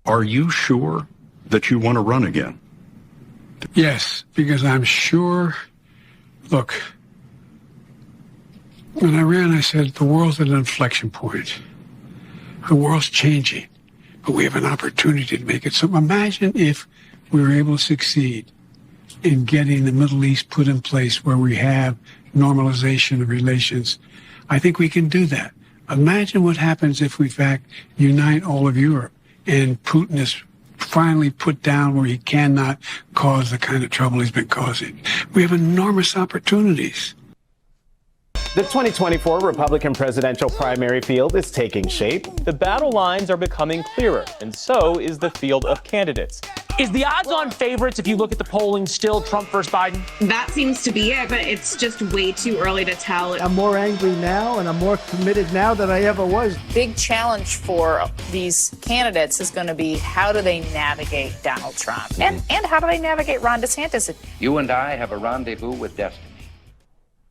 Are you sure that you want to run again? Yes, because I'm sure, look, when I ran, I said the world's at an inflection point. The world's changing, but we have an opportunity to make it. So imagine if we were able to succeed in getting the Middle East put in place where we have normalization of relations. I think we can do that. Imagine what happens if we, in fact, unite all of Europe and Putin is finally put down where he cannot cause the kind of trouble he's been causing. We have enormous opportunities. The 2024 Republican presidential primary field is taking shape. The battle lines are becoming clearer, and so is the field of candidates. Is the odds-on favorites, if you look at the polling, still Trump versus Biden? That seems to be it, but it's just way too early to tell. I'm more angry now, and I'm more committed now than I ever was. Big challenge for these candidates is going to be how do they navigate Donald Trump? And how do they navigate Ron DeSantis? You and I have a rendezvous with destiny.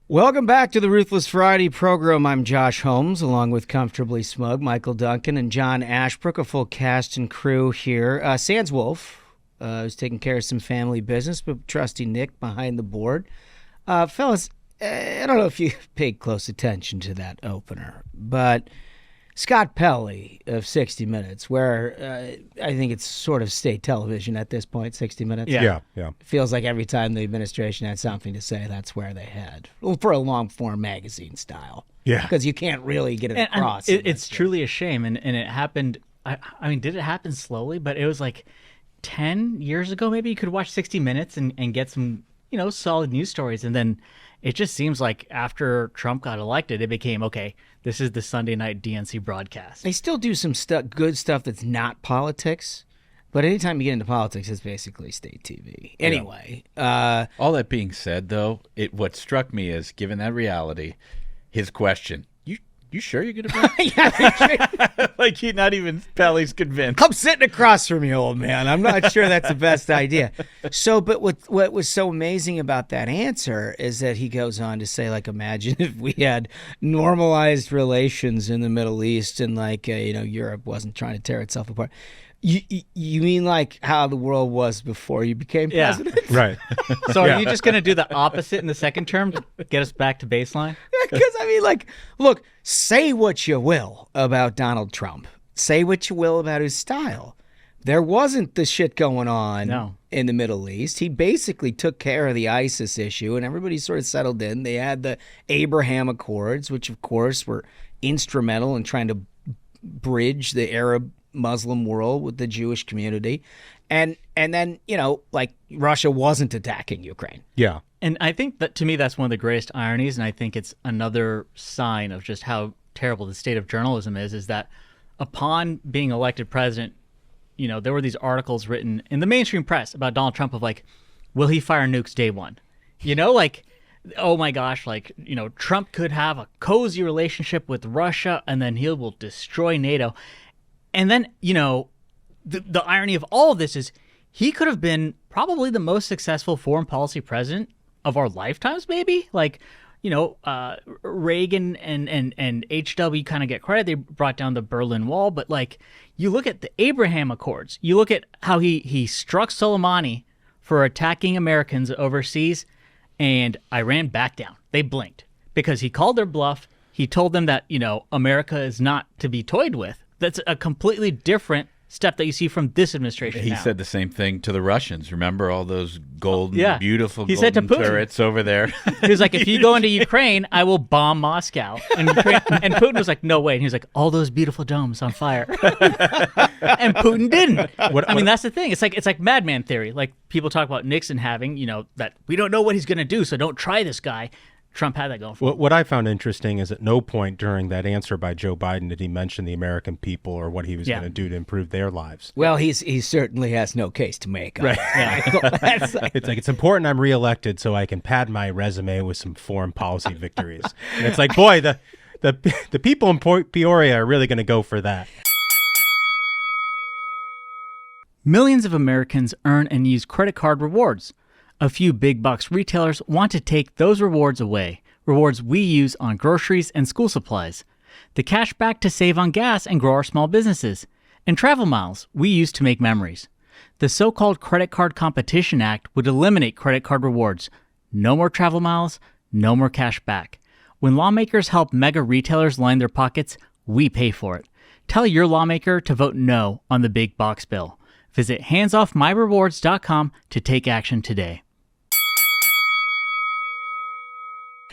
Welcome back to the Ruthless Friday program. I'm Josh Holmes, along with Comfortably Smug, Michael Duncan, and John Ashbrook, a full cast and crew here. Sans Wolf, who's taking care of some family business, but trusty Nick behind the board. Fellas, I don't know if you paid close attention to that opener, but Scott Pelley of 60 Minutes, where I think it's sort of state television at this point, 60 Minutes. Yeah. It feels like every time the administration had something to say, that's where they head. Well, for a long-form magazine style. Yeah. Because you can't really get it across. It's truly a shame, and it happened, I mean, did it happen slowly? But it was like 10 years ago, maybe you could watch 60 Minutes and get some, solid news stories, and then it just seems like after Trump got elected, it became, okay, this is the Sunday night DNC broadcast. They still do some good stuff that's not politics, but anytime you get into politics, it's basically state TV. Anyway. All that being said, though, what struck me is, given that reality, his question, you sure you're going to run? Like he's not even Pelley's convinced. I'm sitting across from you, old man. I'm not sure that's the best idea. So, but what was so amazing about that answer is that he goes on to say, like, imagine if we had normalized relations in the Middle East and, like, Europe wasn't trying to tear itself apart. You mean like how the world was before you became president? Yeah. Right. So are you just going to do the opposite in the second term to get us back to baseline? Because, look, say what you will about Donald Trump. Say what you will about his style. There wasn't the shit going on in the Middle East. He basically took care of the ISIS issue, and everybody sort of settled in. They had the Abraham Accords, which, of course, were instrumental in trying to bridge the Arab Muslim world with the Jewish community. And then, Russia wasn't attacking Ukraine. Yeah. And I think that, to me, that's one of the greatest ironies, and I think it's another sign of just how terrible the state of journalism is that upon being elected president, there were these articles written in the mainstream press about Donald Trump of, like, will he fire nukes day one? Oh my gosh, Trump could have a cozy relationship with Russia, and then he will destroy NATO. And then, the irony of all of this is he could have been probably the most successful foreign policy president of our lifetimes, maybe. Reagan and HW kind of get credit. They brought down the Berlin Wall. But, you look at the Abraham Accords. You look at how he struck Soleimani for attacking Americans overseas, and Iran backed down. They blinked because he called their bluff. He told them that, America is not to be toyed with. That's a completely different step that you see from this administration. He said the same thing to the Russians. Remember all those beautiful he said to Putin, turrets over there? He was like, if you go into Ukraine, I will bomb Moscow. And Putin was like, no way. And he was like, all those beautiful domes on fire. And Putin didn't. That's the thing. It's like madman theory. Like people talk about Nixon having, that we don't know what he's going to do, so don't try this guy. Trump had that going for him. What I found interesting is at no point during that answer by Joe Biden did he mention the American people or what he was going to do to improve their lives. Well, he certainly has no case to make. Right. It's important I'm reelected so I can pad my resume with some foreign policy victories. And it's like, boy, the people in Peoria are really going to go for that. Millions of Americans earn and use credit card rewards. A few big box retailers want to take those rewards away, rewards we use on groceries and school supplies. The cash back to save on gas and grow our small businesses. And travel miles we use to make memories. The so-called Credit Card Competition Act would eliminate credit card rewards. No more travel miles, no more cash back. When lawmakers help mega retailers line their pockets, we pay for it. Tell your lawmaker to vote no on the big box bill. Visit handsoffmyrewards.com to take action today.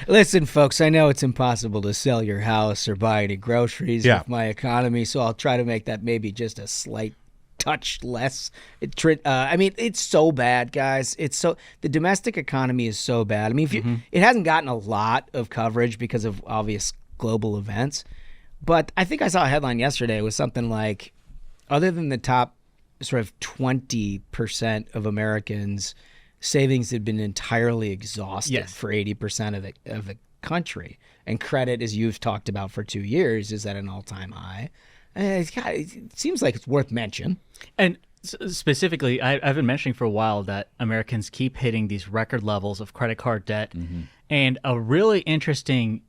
Listen, folks, I know it's impossible to sell your house or buy any groceries with my economy, so I'll try to make that maybe just a slight touch less. I mean, it's so bad, guys. The domestic economy is so bad. I mean, it hasn't gotten a lot of coverage because of obvious global events, but I think I saw a headline yesterday. It was something like, other than the top sort of 20% of Americans, savings had been entirely exhausted for 80% of the country. And credit, as you've talked about for 2 years, is at an all-time high. It seems like it's worth mention. And specifically, I've been mentioning for a while that Americans keep hitting these record levels of credit card debt. And a really interesting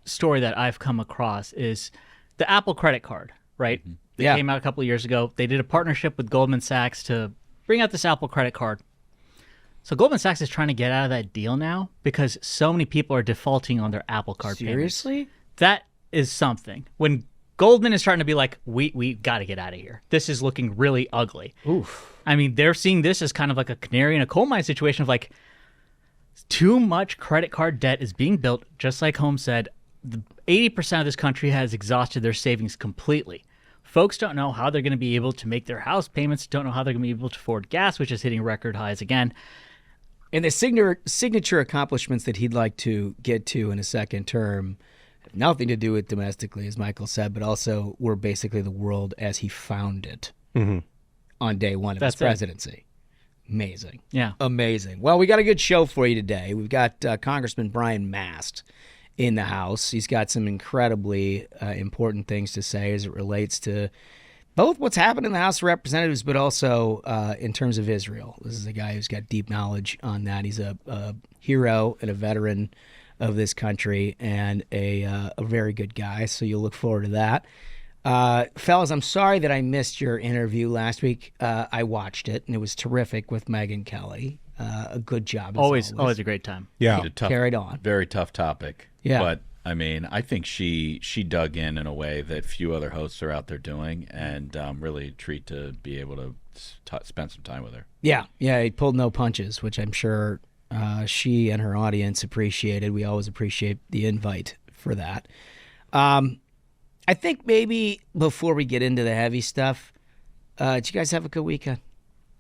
story that I've come across is the Apple credit card, right? They came out a couple of years ago. They did a partnership with Goldman Sachs to bring out this Apple credit card. So Goldman Sachs is trying to get out of that deal now because so many people are defaulting on their Apple card payments. Seriously? That is something. When Goldman is trying to be like, we got to get out of here. This is looking really ugly. Oof. I mean, they're seeing this as kind of like a canary in a coal mine situation of like, too much credit card debt is being built, just like Holmes said. 80% of this country has exhausted their savings completely. Folks don't know how they're going to be able to make their house payments, don't know how they're going to be able to afford gas, which is hitting record highs again. And the signature accomplishments that he'd like to get to in a second term have nothing to do with domestically, as Michael said, but also were basically the world as he found it on day one of his presidency. Amazing. Yeah. Amazing. Well, we got a good show for you today. We've got Congressman Brian Mast in the House. He's got some incredibly important things to say as it relates to both what's happened in the House of Representatives, but also in terms of Israel. This is a guy who's got deep knowledge on that. He's a hero and a veteran of this country and a very good guy, so you'll look forward to that. Fellas, I'm sorry that I missed your interview last week. I watched it, and it was terrific with Megyn Kelly. A good job. Always a great time. Yeah. Carried on. Very tough topic. Yeah. But, I mean, I think she dug in a way that few other hosts are out there doing, and really a treat to be able to spend some time with her. Yeah. Yeah, he pulled no punches, which I'm sure she and her audience appreciated. We always appreciate the invite for that. I think maybe before we get into the heavy stuff, did you guys have a good weekend?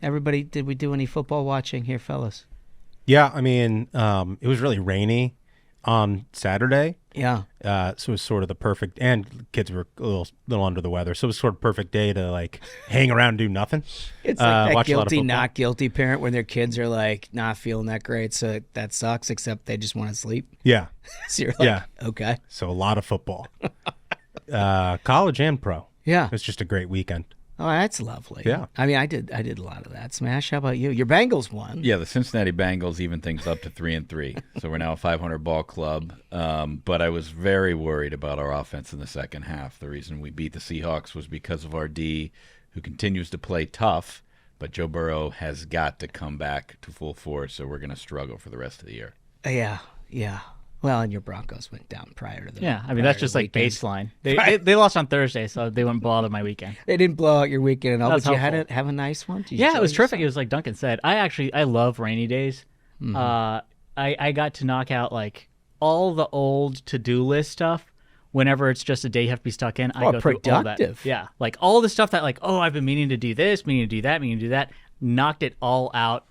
Everybody, did we do any football watching here, fellas? Yeah, I mean, it was really rainy on Saturday. Yeah. So it was sort of the perfect, and kids were a little under the weather, so it was sort of perfect day to like hang around and do nothing. It's like that guilty, not guilty parent when their kids are like not feeling that great, so that sucks, except they just want to sleep. Yeah. So you're like, okay. So a lot of football. College and pro. Yeah. It was just a great weekend. Oh, that's lovely. Yeah. I mean, I did a lot of that. Smash, how about you? Your Bengals won. Yeah, the Cincinnati Bengals even things up to 3-3. So we're now a 500 ball club. But I was very worried about our offense in the second half. The reason we beat the Seahawks was because of our D, who continues to play tough. But Joe Burrow has got to come back to full force, so we're going to struggle for the rest of the year. Yeah. Well, and your Broncos went down prior to the Yeah, I mean, that's just like baseline. They lost on Thursday, so they wouldn't blow out my weekend. They didn't blow out your weekend at all, but you helpful. had have a nice one? Yeah, it was terrific. It was like Duncan said. I love rainy days. I got to knock out like all the old to-do list stuff. Whenever it's just a day you have to be stuck in, I go through all that. Yeah, like all the stuff that like, oh, I've been meaning to do this, meaning to do that, meaning to do that. Knocked it all out.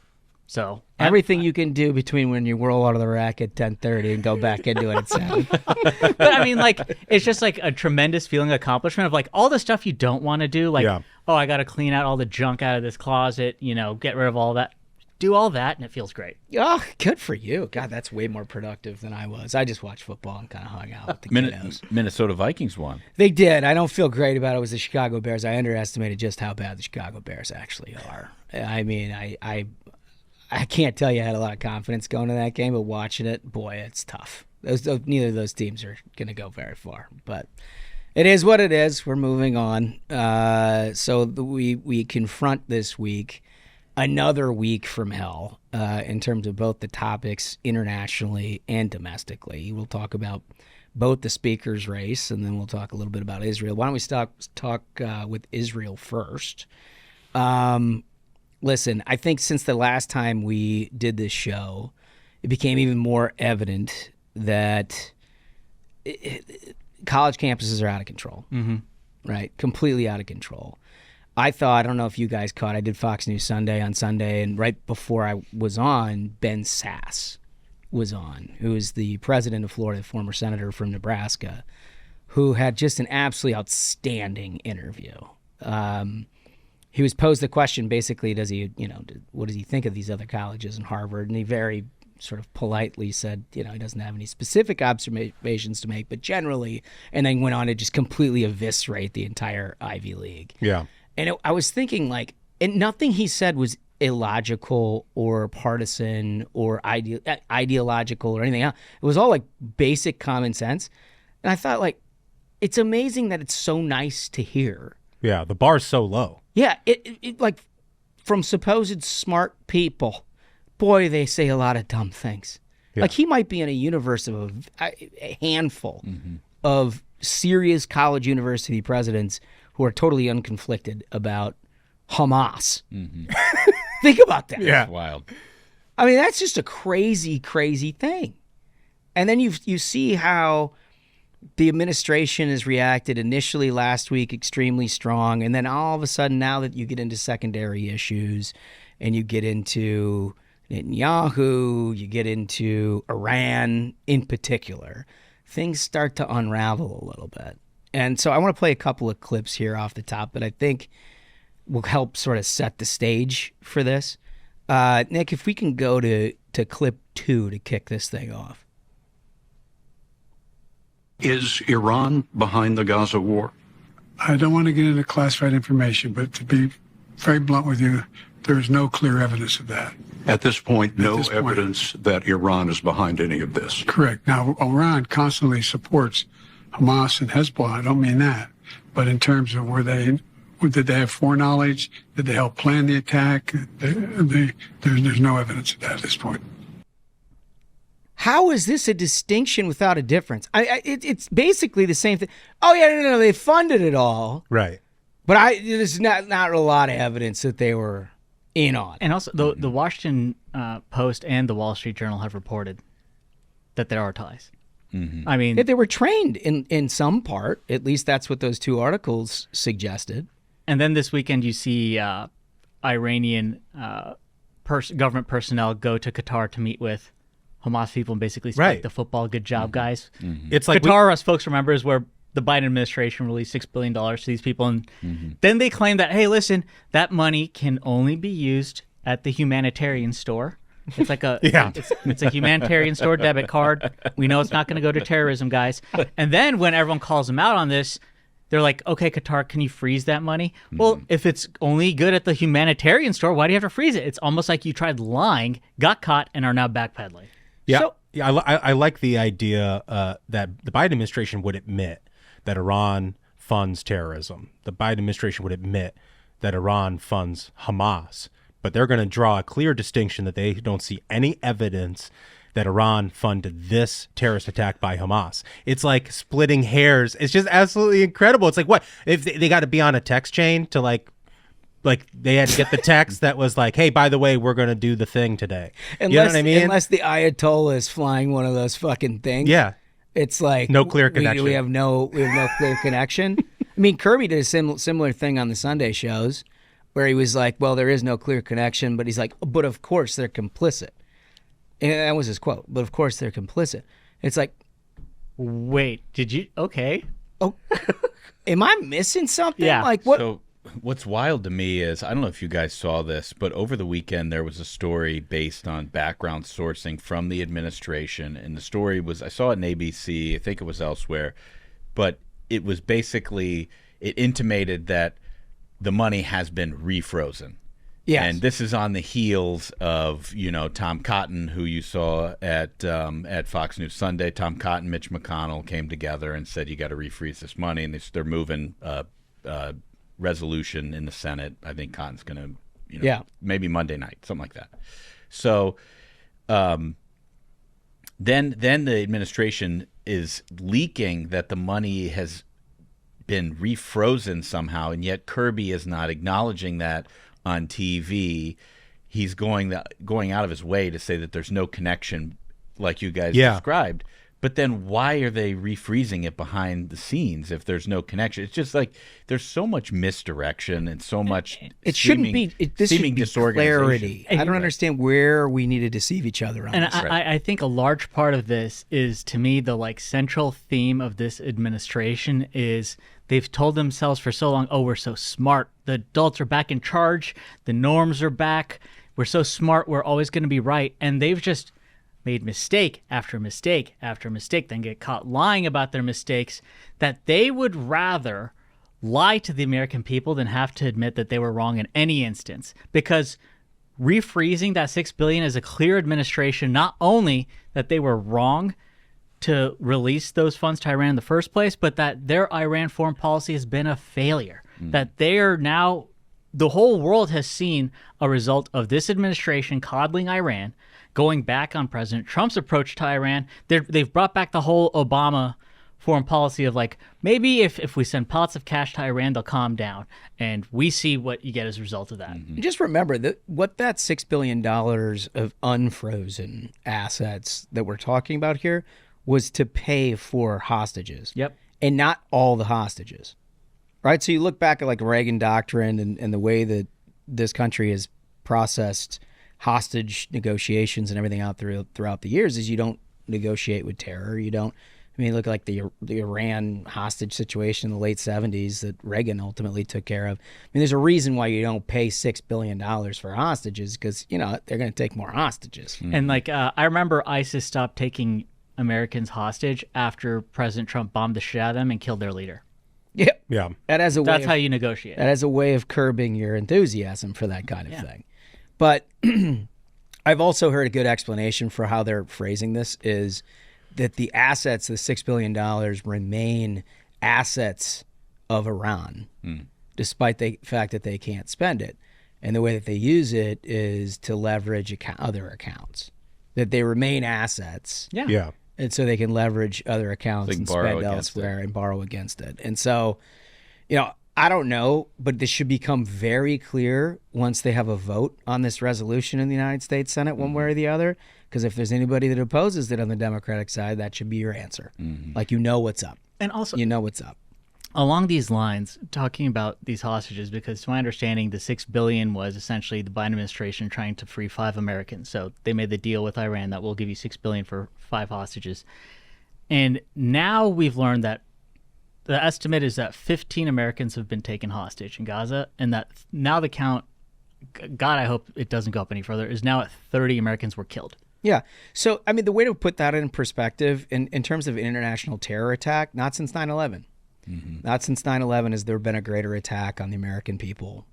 So everything you can do between when you roll out of the rack at 10:30 and go back into it at 7. But I mean, like, it's just like a tremendous feeling of accomplishment of like all the stuff you don't want to do. Like, oh, I got to clean out all the junk out of this closet, get rid of all that. Do all that, and it feels great. Oh, good for you. God, that's way more productive than I was. I just watched football and kind of hung out with the kiddos. Minnesota Vikings won. They did. I don't feel great about it. It was the Chicago Bears. I underestimated just how bad the Chicago Bears actually are. I mean, I can't tell you I had a lot of confidence going to that game, but watching it, boy, it's tough. Neither of those teams are going to go very far. But It is what it is. We're moving on. We confront this week another week from hell in terms of both the topics internationally and domestically. We'll talk about both the speaker's race, and then we'll talk a little bit about Israel. Why don't we talk with Israel first? Listen, I think since the last time we did this show, it became even more evident that college campuses are out of control, right? Completely out of control. I don't know if you guys caught, I did Fox News Sunday on Sunday, and right before I was on, Ben Sasse was on, who is the president of Florida, former senator from Nebraska, who had just an absolutely outstanding interview. He was posed the question, basically, what does he think of these other colleges and Harvard? And he very sort of politely said, he doesn't have any specific observations to make, but generally, and then went on to just completely eviscerate the entire Ivy League. Yeah. And I was thinking, and nothing he said was illogical or partisan or ideological or anything else. It was all basic common sense. And I thought, it's amazing that it's so nice to hear. Yeah, the bar's so low. Yeah, it from supposed smart people, boy, they say a lot of dumb things. Yeah. He might be in a universe of a handful of serious college university presidents who are totally unconflicted about Hamas. Think about that. Yeah. That's wild. I mean, that's just a crazy, crazy thing. And then you see how the administration has reacted initially last week extremely strong, and then all of a sudden now that you get into secondary issues and you get into Netanyahu, you get into Iran in particular, things start to unravel a little bit. And so I want to play a couple of clips here off the top that I think will help sort of set the stage for this. Nick, if we can go to clip 2 to kick this thing off. Is Iran behind the Gaza war? I don't want to get into classified information, but to be very blunt with you, there is no clear evidence of that. At this point, no evidence that Iran is behind any of this. Correct. Now, Iran constantly supports Hamas and Hezbollah. I don't mean that. But in terms of did they have foreknowledge? Did they help plan the attack? There's no evidence of that at this point. How is this a distinction without a difference? It's basically the same thing. Oh, yeah, no, they funded it all. Right. But there's not a lot of evidence that they were in on. And also, the Washington Post and the Wall Street Journal have reported that there are ties. I mean, they were trained in some part. At least that's what those two articles suggested. And then this weekend, you see Iranian government personnel go to Qatar to meet with Hamas people and basically spike the football. Good job, guys. It's like Qatar, as folks remember, is where the Biden administration released $6 billion to these people. And then they claim that, hey, listen, that money can only be used at the humanitarian store. It's like it's a humanitarian store debit card. We know it's not going to go to terrorism, guys. And then when everyone calls them out on this, they're like, okay, Qatar, can you freeze that money? Well, if it's only good at the humanitarian store, why do you have to freeze it? It's almost like you tried lying, got caught, and are now backpedaling. Yeah, I like the idea that the Biden administration would admit that Iran funds terrorism. The Biden administration would admit that Iran funds Hamas. But they're going to draw a clear distinction that they don't see any evidence that Iran funded this terrorist attack by Hamas. It's like splitting hairs. It's just absolutely incredible. It's like, what? If they got to be on a text chain to like they had to get the text that was like, hey, by the way, we're going to do the thing today. You know what I mean? Unless the Ayatollah is flying one of those fucking things. Yeah. It's like no clear connection. We have no clear connection. I mean, Kirby did a similar thing on the Sunday shows where he was like, well, there is no clear connection, but he's like, but of course they're complicit. And that was his quote. But of course they're complicit. It's like, wait, did you? Okay. Oh, am I missing something? Yeah. Like what? So what's wild to me is, I don't know if you guys saw this, but over the weekend there was a story based on background sourcing from the administration. And the story was, I saw it in ABC, I think it was elsewhere, but it was basically, it intimated that the money has been refrozen. Yes. And this is on the heels of, Tom Cotton, who you saw at Fox News Sunday. Tom Cotton, Mitch McConnell came together and said, you got to refreeze this money. And they're moving resolution in the Senate. I think Cotton's going to, maybe Monday night, something like that. So then the administration is leaking that the money has been refrozen somehow, and yet Kirby is not acknowledging that on TV. He's going out of his way to say that there's no connection, like you guys described. But then why are they refreezing it behind the scenes if there's no connection? It's just like there's so much misdirection and so much This should be clarity. I don't understand where we need to deceive each other on and this. I think a large part of this is, to me, the central theme of this administration is they've told themselves for so long, oh, we're so smart. The adults are back in charge. The norms are back. We're so smart. We're always going to be right. And they've just made mistake after mistake after mistake, then get caught lying about their mistakes, that they would rather lie to the American people than have to admit that they were wrong in any instance. Because refreezing that $6 billion is a clear administration, not only that they were wrong to release those funds to Iran in the first place, but that their Iran foreign policy has been a failure. That they are now, the whole world has seen a result of this administration coddling Iran, going back on President Trump's approach to Iran. They've brought back the whole Obama foreign policy of maybe if we send lots of cash to Iran, they'll calm down. And we see what you get as a result of that. Just remember that what that $6 billion of unfrozen assets that we're talking about here was to pay for hostages. Yep. And not all the hostages. Right? So you look back at Reagan doctrine and the way that this country has processed hostage negotiations and everything out throughout the years is you don't negotiate with terror. You don't. I mean, look like the Iran hostage situation in the late 70s that Reagan ultimately took care of. I mean, there's a reason why you don't pay $6 billion for hostages because, they're going to take more hostages. And I remember ISIS stopped taking Americans hostage after President Trump bombed the shit out of them and killed their leader. Yeah. That's how you negotiate. That is a way of curbing your enthusiasm for that kind of thing. But I've also heard a good explanation for how they're phrasing this is that the assets, the $6 billion, remain assets of Iran, despite the fact that they can't spend it. And the way that they use it is to leverage other accounts, that they remain assets. Yeah. And so they can leverage other accounts and spend elsewhere and borrow against it. And so, I don't know, but this should become very clear once they have a vote on this resolution in the United States Senate, one way or the other. Because if there's anybody that opposes it on the Democratic side, that should be your answer. What's up. And also, what's up. Along these lines, talking about these hostages, because to my understanding, the $6 billion was essentially the Biden administration trying to free 5 Americans. So they made the deal with Iran that we'll give you $6 billion for 5 hostages. And now we've learned that the estimate is that 15 Americans have been taken hostage in Gaza, and that now the count, God, I hope it doesn't go up any further, is now at 30 Americans were killed. Yeah. So, I mean, the way to put that in perspective, in terms of an international terror attack, not since 9/11. Not since 9/11 has there been a greater attack on the American people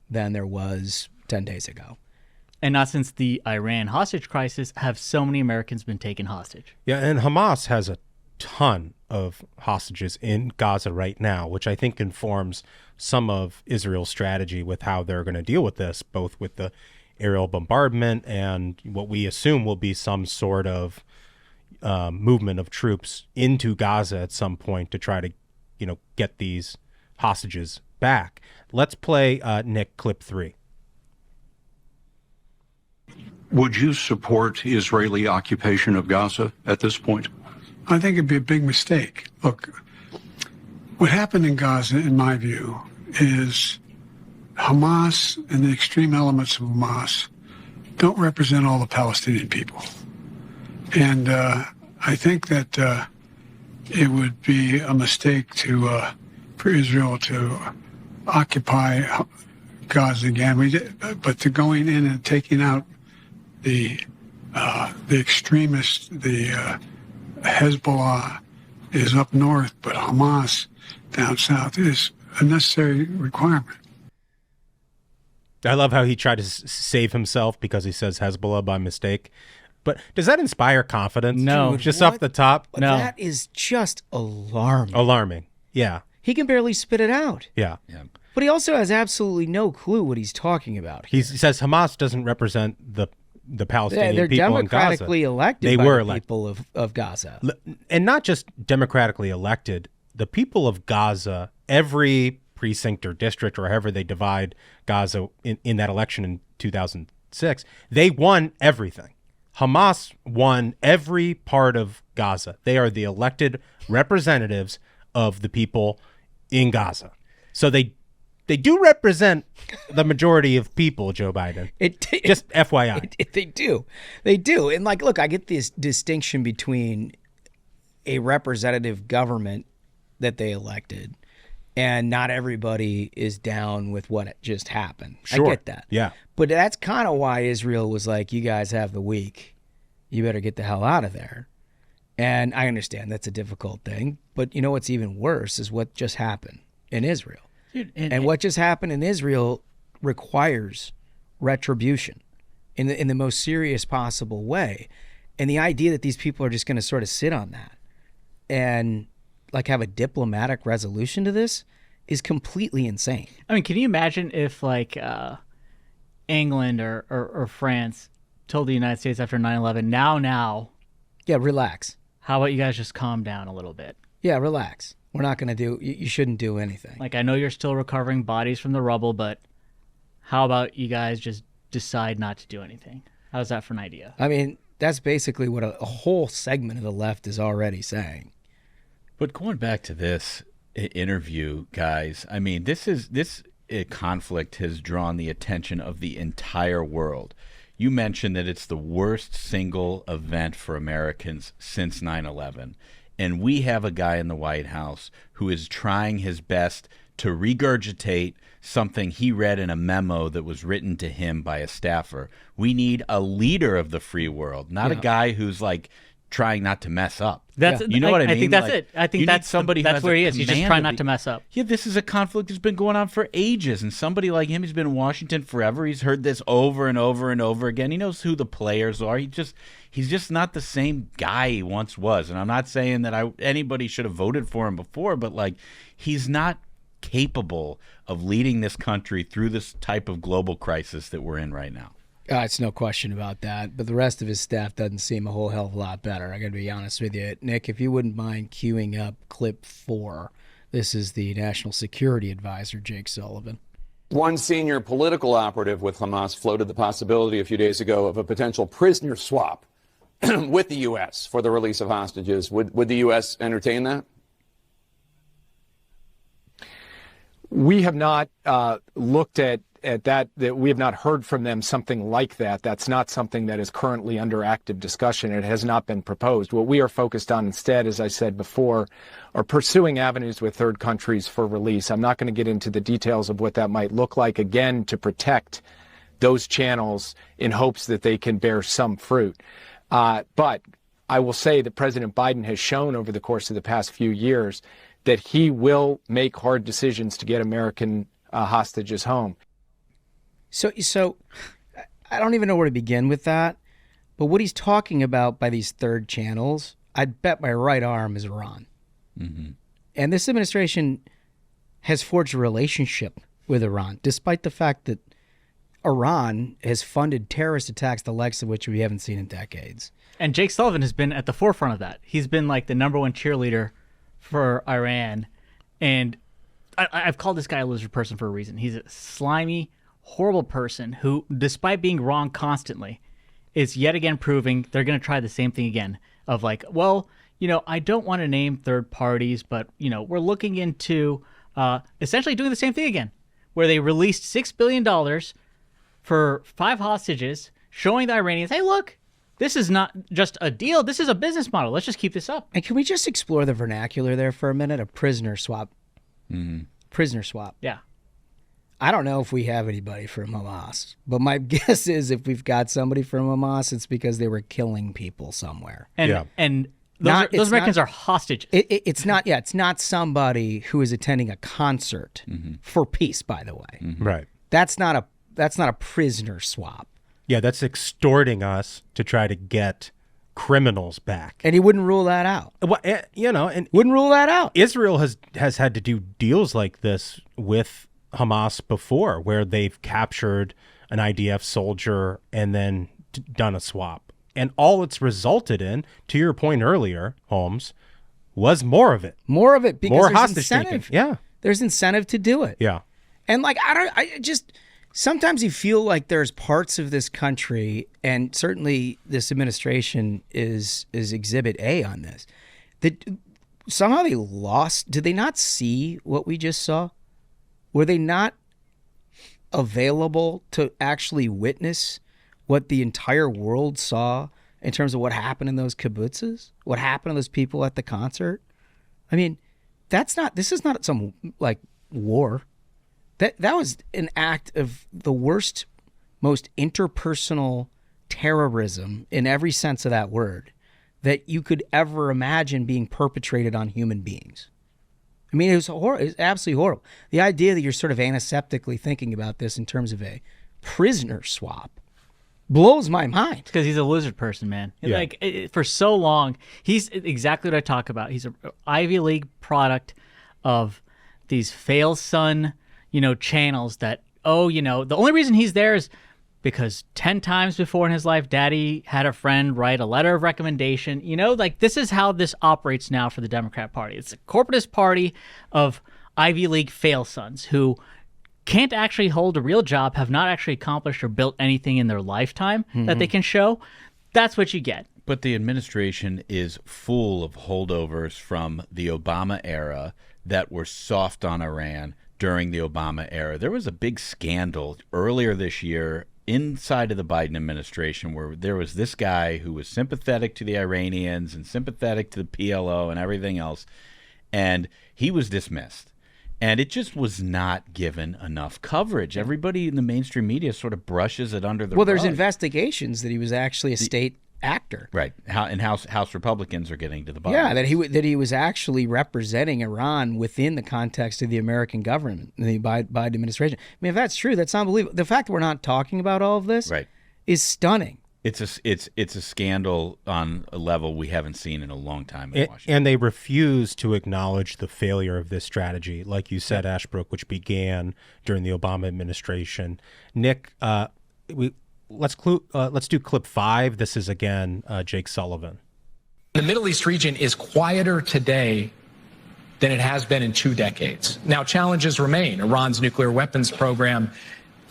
than there was 10 days ago. And not since the Iran hostage crisis have so many Americans been taken hostage. Yeah, and Hamas has a ton of hostages in Gaza right now, which I think informs some of Israel's strategy with how they're going to deal with this, both with the aerial bombardment and what we assume will be some sort of movement of troops into Gaza at some point to try to, get these hostages back. Let's play Nick clip 3. Would you support Israeli occupation of Gaza at this point? I think it'd be a big mistake. Look, what happened in Gaza, in my view, is Hamas and the extreme elements of Hamas don't represent all the Palestinian people. And I think that it would be a mistake for Israel to occupy Gaza again. But to going in and taking out the extremists, the Hezbollah is up north, but Hamas down south is a necessary requirement. I love how he tried to save himself because he says Hezbollah by mistake. But does that inspire confidence? No. Dude, just what? off the top? No. That is just alarming. Alarming. Yeah. He can barely spit it out. Yeah. But he also has absolutely no clue what he's talking about. He says Hamas doesn't represent the Palestinian They're people in Gaza. democratically elected by the people of Gaza. And not just democratically elected, the people of Gaza, every precinct or district or however they divide Gaza in that election in 2006, they won everything. Hamas won every part of Gaza. They are the elected representatives of the people in Gaza. So they do represent the majority of people, Joe Biden. Just FYI. They do. They do. And like, look, I get this distinction between a representative government that they elected and not everybody is down with what just happened. Sure. I get that. Yeah. But that's kind of why Israel was like, you guys have the week. You better get the hell out of there. And I understand that's a difficult thing. But you know what's even worse is what just happened in Israel. Dude, and what just happened in Israel requires retribution in the most serious possible way. And the idea that these people are just going to sort of sit on that and like have a diplomatic resolution to this is completely insane. I mean, can you imagine if like England or France told the United States after 9/11, now, yeah, relax. How about you guys just calm down a little bit? Yeah, relax. We're not going to do, you shouldn't do anything. Like, I know you're still recovering bodies from the rubble, but how about you guys just decide not to do anything? How's that for an idea? I mean, that's basically what a whole segment of the left is already saying. But going back to this interview, guys, I mean, this conflict has drawn the attention of the entire world. You mentioned that it's the worst single event for Americans since 9/11. And we have a guy in the White House who is trying his best to regurgitate something he read in a memo that was written to him by a staffer. We need a leader of the free world, not a guy who's like trying not to mess up. That's you know what I mean? I think that's like, it. I think that's somebody. That's where he is. He's just trying not to mess up. Yeah, this is a conflict that's been going on for ages, and somebody like him, he's been in Washington forever. He's heard this over and over and over again. He knows who the players are. He's just not the same guy he once was. And I'm not saying that anybody should have voted for him before, but like he's not capable of leading this country through this type of global crisis that we're in right now. It's no question about that. But the rest of his staff doesn't seem a whole hell of a lot better. I got to be honest with you. Nick, if you wouldn't mind queuing up clip 4. This is the National Security Advisor, Jake Sullivan. One senior political operative with Hamas floated the possibility a few days ago of a potential prisoner swap with the U.S. for the release of hostages. Would the U.S. entertain that? We have not looked at that we have not heard from them something like that. That's not something that is currently under active discussion. It has not been proposed. What we are focused on instead, as I said before, are pursuing avenues with third countries for release. I'm not going to get into the details of what that might look like, again, to protect those channels in hopes that they can bear some fruit. But I will say that President Biden has shown over the course of the past few years that he will make hard decisions to get American hostages home. So I don't even know where to begin with that. But what he's talking about by these third channels, I'd bet my right arm is Iran. Mm-hmm. And this administration has forged a relationship with Iran, despite the fact that Iran has funded terrorist attacks, the likes of which we haven't seen in decades. And Jake Sullivan has been at the forefront of that. He's been like the #1 cheerleader for Iran. And I've called this guy a lizard person for a reason. He's a slimy, horrible person who, despite being wrong constantly, is yet again proving they're going to try the same thing again of like, well, I don't want to name third parties, but, we're looking into essentially doing the same thing again, where they released $6 billion for 5 hostages, showing the Iranians, hey, look, this is not just a deal. This is a business model. Let's just keep this up. And can we just explore the vernacular there for a minute? A prisoner swap. Mm-hmm. Prisoner swap. Yeah. I don't know if we have anybody from Hamas, but my guess is if we've got somebody from Hamas, it's because they were killing people somewhere. And those Americans are hostage. It's not somebody who is attending a concert for peace, by the way. Mm-hmm. Right. That's not a prisoner swap. Yeah, that's extorting us to try to get criminals back. And he wouldn't rule that out. Well, and wouldn't rule that out. Israel has had to do deals like this with Hamas before, where they've captured an IDF soldier and then done a swap. And all it's resulted in, to your point earlier, Holmes, was more of it. More of it because more there's hostage incentive. taking. Yeah. There's incentive to do it. Yeah. And like, sometimes you feel like there's parts of this country, and certainly this administration is exhibit A on this, that somehow they lost. Did they not see what we just saw? Were they not available to actually witness what the entire world saw in terms of what happened in those kibbutzes? What happened to those people at the concert? I mean, this is not some like war. That was an act of the worst, most interpersonal terrorism in every sense of that word that you could ever imagine being perpetrated on human beings. I mean, it was absolutely horrible. The idea that you're sort of antiseptically thinking about this in terms of a prisoner swap blows my mind. Because he's a lizard person, man. Yeah. Like, for so long, he's exactly what I talk about. He's an Ivy League product of these fail son, channels that, the only reason he's there is because 10 times before in his life, daddy had a friend write a letter of recommendation. This is how this operates now for the Democrat Party. It's a corporatist party of Ivy League fail sons who can't actually hold a real job, have not actually accomplished or built anything in their lifetime that they can show. That's what you get. But the administration is full of holdovers from the Obama era that were soft on Iran during the Obama era. There was a big scandal earlier this year inside of the Biden administration where there was this guy who was sympathetic to the Iranians and sympathetic to the PLO and everything else, and he was dismissed. And it just was not given enough coverage. Everybody in the mainstream media sort of brushes it under the rug. Well, there's investigations that he was actually a state actor. Right. And House Republicans are getting to the bottom. Yeah, that he was actually representing Iran within the context of the American government, the Biden administration. I mean, if that's true, that's unbelievable. The fact that we're not talking about all of this is stunning. It's a scandal on a level we haven't seen in a long time in Washington. And they refuse to acknowledge the failure of this strategy, like you said, Ashbrook, which began during the Obama administration. Nick, let's do clip 5. This is again Jake Sullivan. The Middle East region is quieter today than it has been in 2 decades. Now, challenges remain: Iran's nuclear weapons program,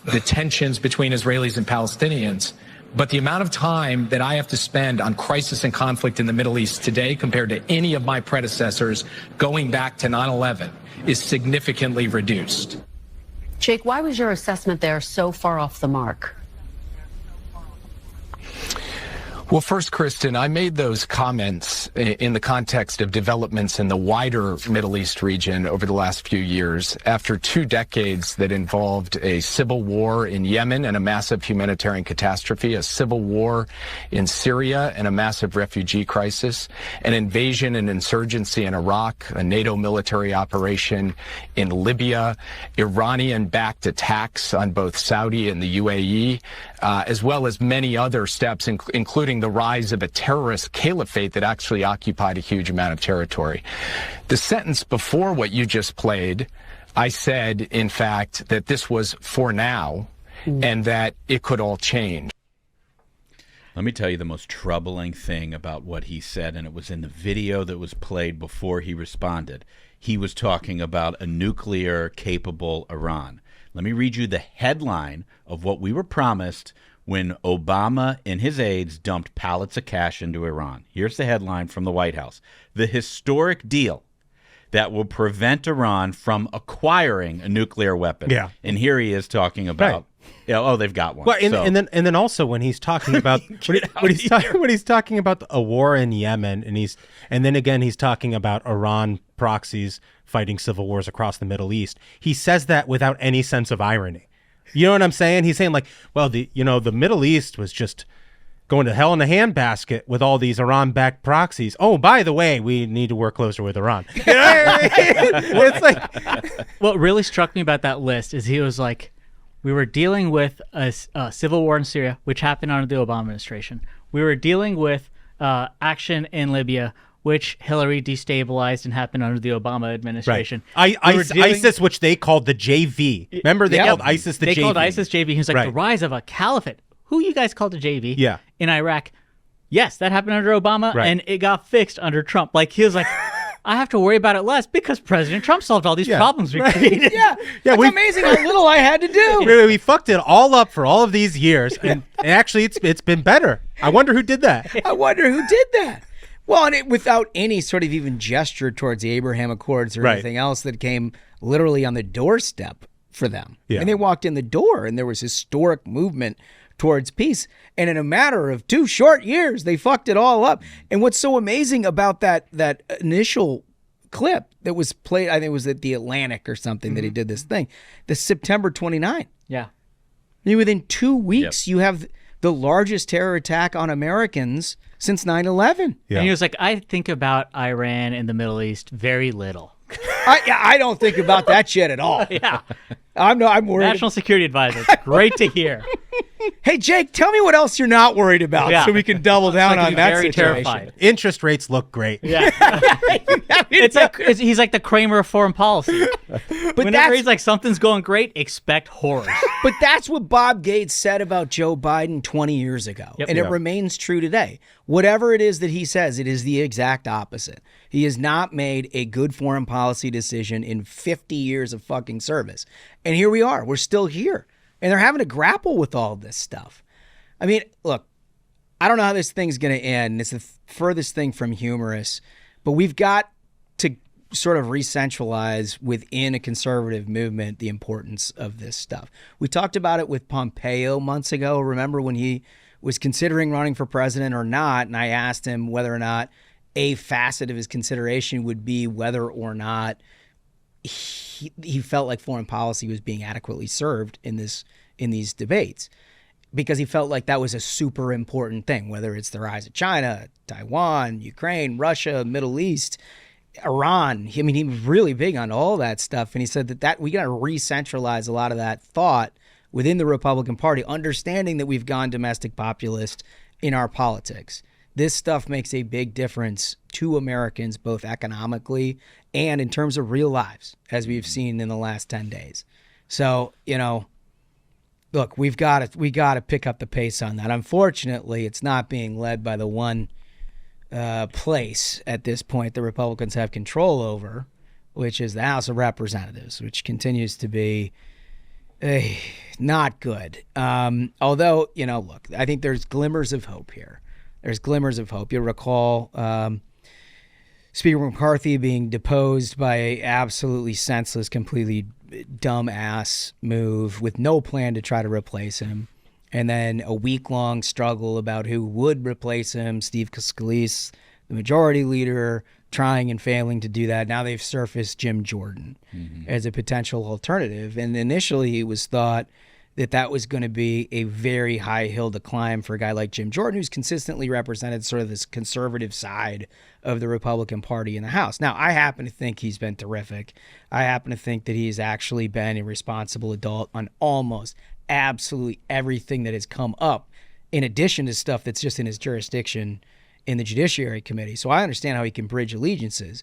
the tensions between Israelis and Palestinians. But the amount of time that I have to spend on crisis and conflict in the Middle East today compared to any of my predecessors going back to 9/11 is significantly reduced. Jake, why was your assessment there so far off the mark? Well, first, Kristen, I made those comments in the context of developments in the wider Middle East region over the last few years after 2 decades that involved a civil war in Yemen and a massive humanitarian catastrophe, a civil war in Syria and a massive refugee crisis, an invasion and insurgency in Iraq, a NATO military operation in Libya, Iranian-backed attacks on both Saudi and the UAE, as well as many other steps, including the rise of a terrorist caliphate that actually occupied a huge amount of territory. The sentence before what you just played, I said, in fact, that this was for now and that it could all change. Let me tell you the most troubling thing about what he said, and it was in the video that was played before he responded. He was talking about a nuclear-capable Iran. Let me read you the headline of what we were promised when Obama and his aides dumped pallets of cash into Iran. Here's the headline from the White House: the historic deal that will prevent Iran from acquiring a nuclear weapon. Yeah. And here he is talking about, they've got one. Well, and then also when he's talking about when he's talking about a war in Yemen, and then again he's talking about Iran proxies fighting civil wars across the Middle East. He says that without any sense of irony. You know what I'm saying? He's saying like, well, the Middle East was just going to hell in a handbasket with all these Iran-backed proxies. Oh, by the way, we need to work closer with Iran. You know what I mean? It's like, what really struck me about that list is he was like, We were dealing with a civil war in Syria, which happened under the Obama administration. We were dealing with action in Libya, which Hillary destabilized and happened under the Obama administration. Right. ISIS, which they called the JV. Remember, they called ISIS the JV. They called ISIS JV. He was like, the rise of a caliphate. Who you guys called the JV? Yeah. In Iraq. Yes, that happened under Obama, and it got fixed under Trump. Like, he was like, I have to worry about it less because President Trump solved all these problems we created. That's amazing how little I had to do. We fucked it all up for all of these years, and actually it's been better. I wonder who did that. I wonder who did that. Well, and without any sort of even gesture towards the Abraham Accords or anything else that came literally on the doorstep for them. Yeah. And they walked in the door, and there was historic movement towards peace. And in a matter of 2 short years, they fucked it all up. And what's so amazing about that initial clip that was played, I think it was at the Atlantic or something that he did this thing, the September 29. Yeah. I mean, within 2 weeks, you have the largest terror attack on Americans since 9/11. And he was like, I think about Iran and the Middle East very little. I don't think about that shit at all. Yeah. I'm worried. National Security Advisor. Great to hear. Hey, Jake, tell me what else you're not worried about so we can double down on that very situation. Terrified. Interest rates look great. Yeah. He's like the Kramer of foreign policy. But whenever he's like, something's going great, expect horrors. But that's what Bob Gates said about Joe Biden 20 years ago. And it remains true today. Whatever it is that he says, it is the exact opposite. He has not made a good foreign policy decision in 50 years of fucking service. And here we are. We're still here. And they're having to grapple with all this stuff. I mean, look, I don't know how this thing's going to end. It's the furthest thing from humorous. But we've got to sort of re-centralize within a conservative movement the importance of this stuff. We talked about it with Pompeo months ago. Remember when he was considering running for president or not? And I asked him whether or not a facet of his consideration would be whether or not he felt like foreign policy was being adequately served in these debates, because he felt like that was a super important thing, whether it's the rise of China, Taiwan, Ukraine, Russia, Middle East, Iran. I mean, he was really big on all that stuff. And he said that we got to re-centralize a lot of that thought within the Republican Party, understanding that we've gone domestic populist in our politics. This stuff makes a big difference to Americans, both economically and in terms of real lives, as we've seen in the last 10 days. So, look, we got to pick up the pace on that. Unfortunately, it's not being led by the one place at this point the Republicans have control over, which is the House of Representatives, which continues to be not good. Although, look, I think there's glimmers of hope here. There's glimmers of hope. You'll recall Speaker McCarthy being deposed by an absolutely senseless, completely dumb-ass move with no plan to try to replace him. And then a week-long struggle about who would replace him. Steve Scalise, the majority leader, trying and failing to do that. Now they've surfaced Jim Jordan as a potential alternative. And initially it was thought that was going to be a very high hill to climb for a guy like Jim Jordan, who's consistently represented sort of this conservative side of the Republican Party in the House. Now, I happen to think he's been terrific. I happen to think that he's actually been a responsible adult on almost absolutely everything that has come up, in addition to stuff that's just in his jurisdiction in the Judiciary Committee. So I understand how he can bridge allegiances.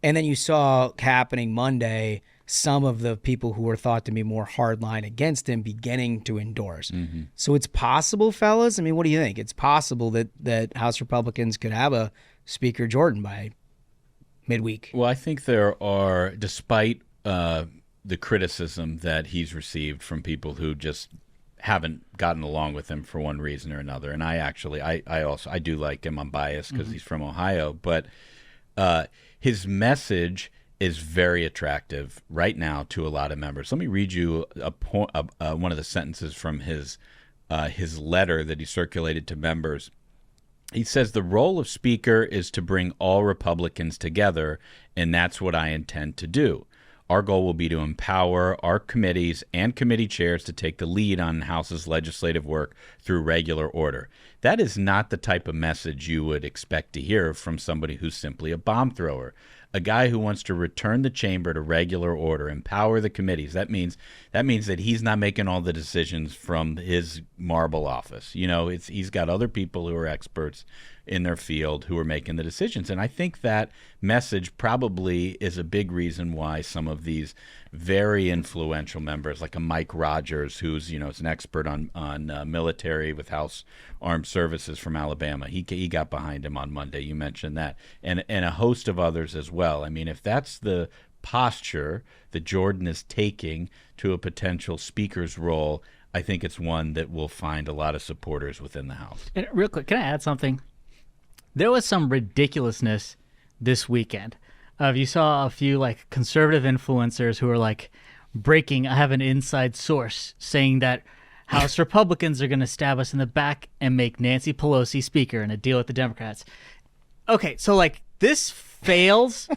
And then you saw happening Monday some of the people who were thought to be more hardline against him beginning to endorse. So it's possible, fellas. I mean, what do you think? It's possible that House Republicans could have a Speaker Jordan by midweek. Well, I think there are, despite the criticism that he's received from people who just haven't gotten along with him for one reason or another, and I do like him. I'm biased because he's from Ohio, but his message is very attractive right now to a lot of members. Let me read you one of the sentences from his letter that he circulated to members. He says, "The role of Speaker is to bring all Republicans together, and that's what I intend to do. Our goal will be to empower our committees and committee chairs to take the lead on House's legislative work through regular order." That is not the type of message you would expect to hear from somebody who's simply a bomb thrower. a guy who wants to return the chamber to regular order, empower the committees. That means that he's not making all the decisions from his marble office. He's got other people who are experts in their field who are making the decisions. And I think that message probably is a big reason why some of these very influential members, like a Mike Rogers, who's is an expert on military with House Armed Services from Alabama. He got behind him on Monday. You mentioned that, and a host of others as well. I mean, if that's the posture that Jordan is taking to a potential speaker's role, I think it's one that will find a lot of supporters within the House. And real quick, can I add something? There was some ridiculousness this weekend. You saw a few like conservative influencers who were like breaking. I have an inside source saying that House Republicans are going to stab us in the back and make Nancy Pelosi speaker in a deal with the Democrats. Okay, so like this fails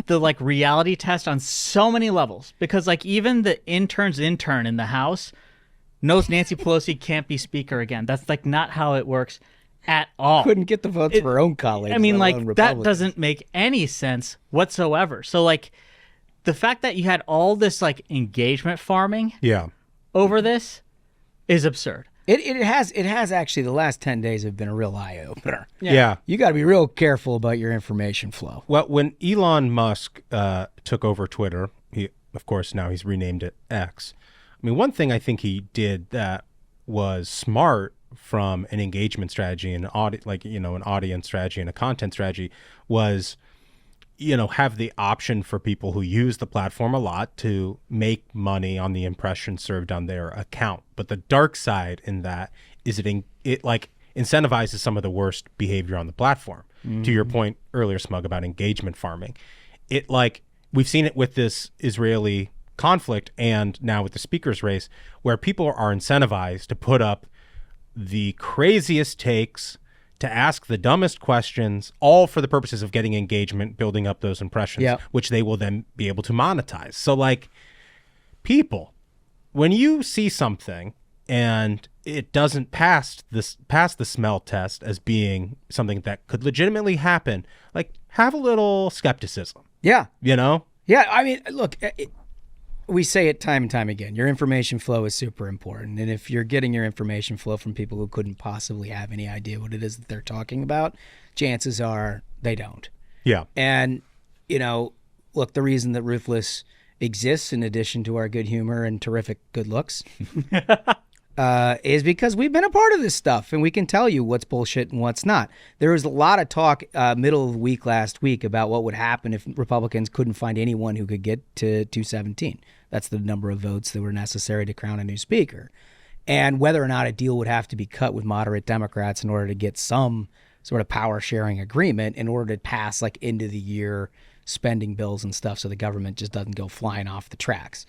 the like reality test on so many levels, because like even the intern's intern in the House knows Nancy Pelosi can't be speaker again. That's like not how it works at all. Couldn't get the votes for her own colleagues. I mean, like that doesn't make any sense whatsoever. So like the fact that you had all this like engagement farming over this is absurd. It has actually, the last 10 days have been a real eye opener. Yeah. You got to be real careful about your information flow. Well, when Elon Musk took over Twitter, of course now he's renamed it X. I mean, one thing I think he did that was smart from an engagement strategy and an audience strategy and a content strategy was, have the option for people who use the platform a lot to make money on the impressions served on their account. But the dark side in that is it like incentivizes some of the worst behavior on the platform. Mm-hmm. To your point earlier, Smug, about engagement farming, it like we've seen it with this Israeli conflict and now with the speaker's race, where people are incentivized to put up the craziest takes, to ask the dumbest questions, all for the purposes of getting engagement, building up those impressions, which they will then be able to monetize. So like, people, when you see something and it doesn't pass the smell test as being something that could legitimately happen, like, have a little skepticism. Yeah. Yeah, I mean, look, we say it time and time again. Your information flow is super important. And if you're getting your information flow from people who couldn't possibly have any idea what it is that they're talking about, chances are they don't. Yeah. And, look, the reason that Ruthless exists, in addition to our good humor and terrific good looks, is because we've been a part of this stuff and we can tell you what's bullshit and what's not. There was a lot of talk middle of the week last week about what would happen if Republicans couldn't find anyone who could get to 217. That's the number of votes that were necessary to crown a new speaker. And whether or not a deal would have to be cut with moderate Democrats in order to get some sort of power sharing agreement in order to pass like end of the year spending bills and stuff so the government just doesn't go flying off the tracks.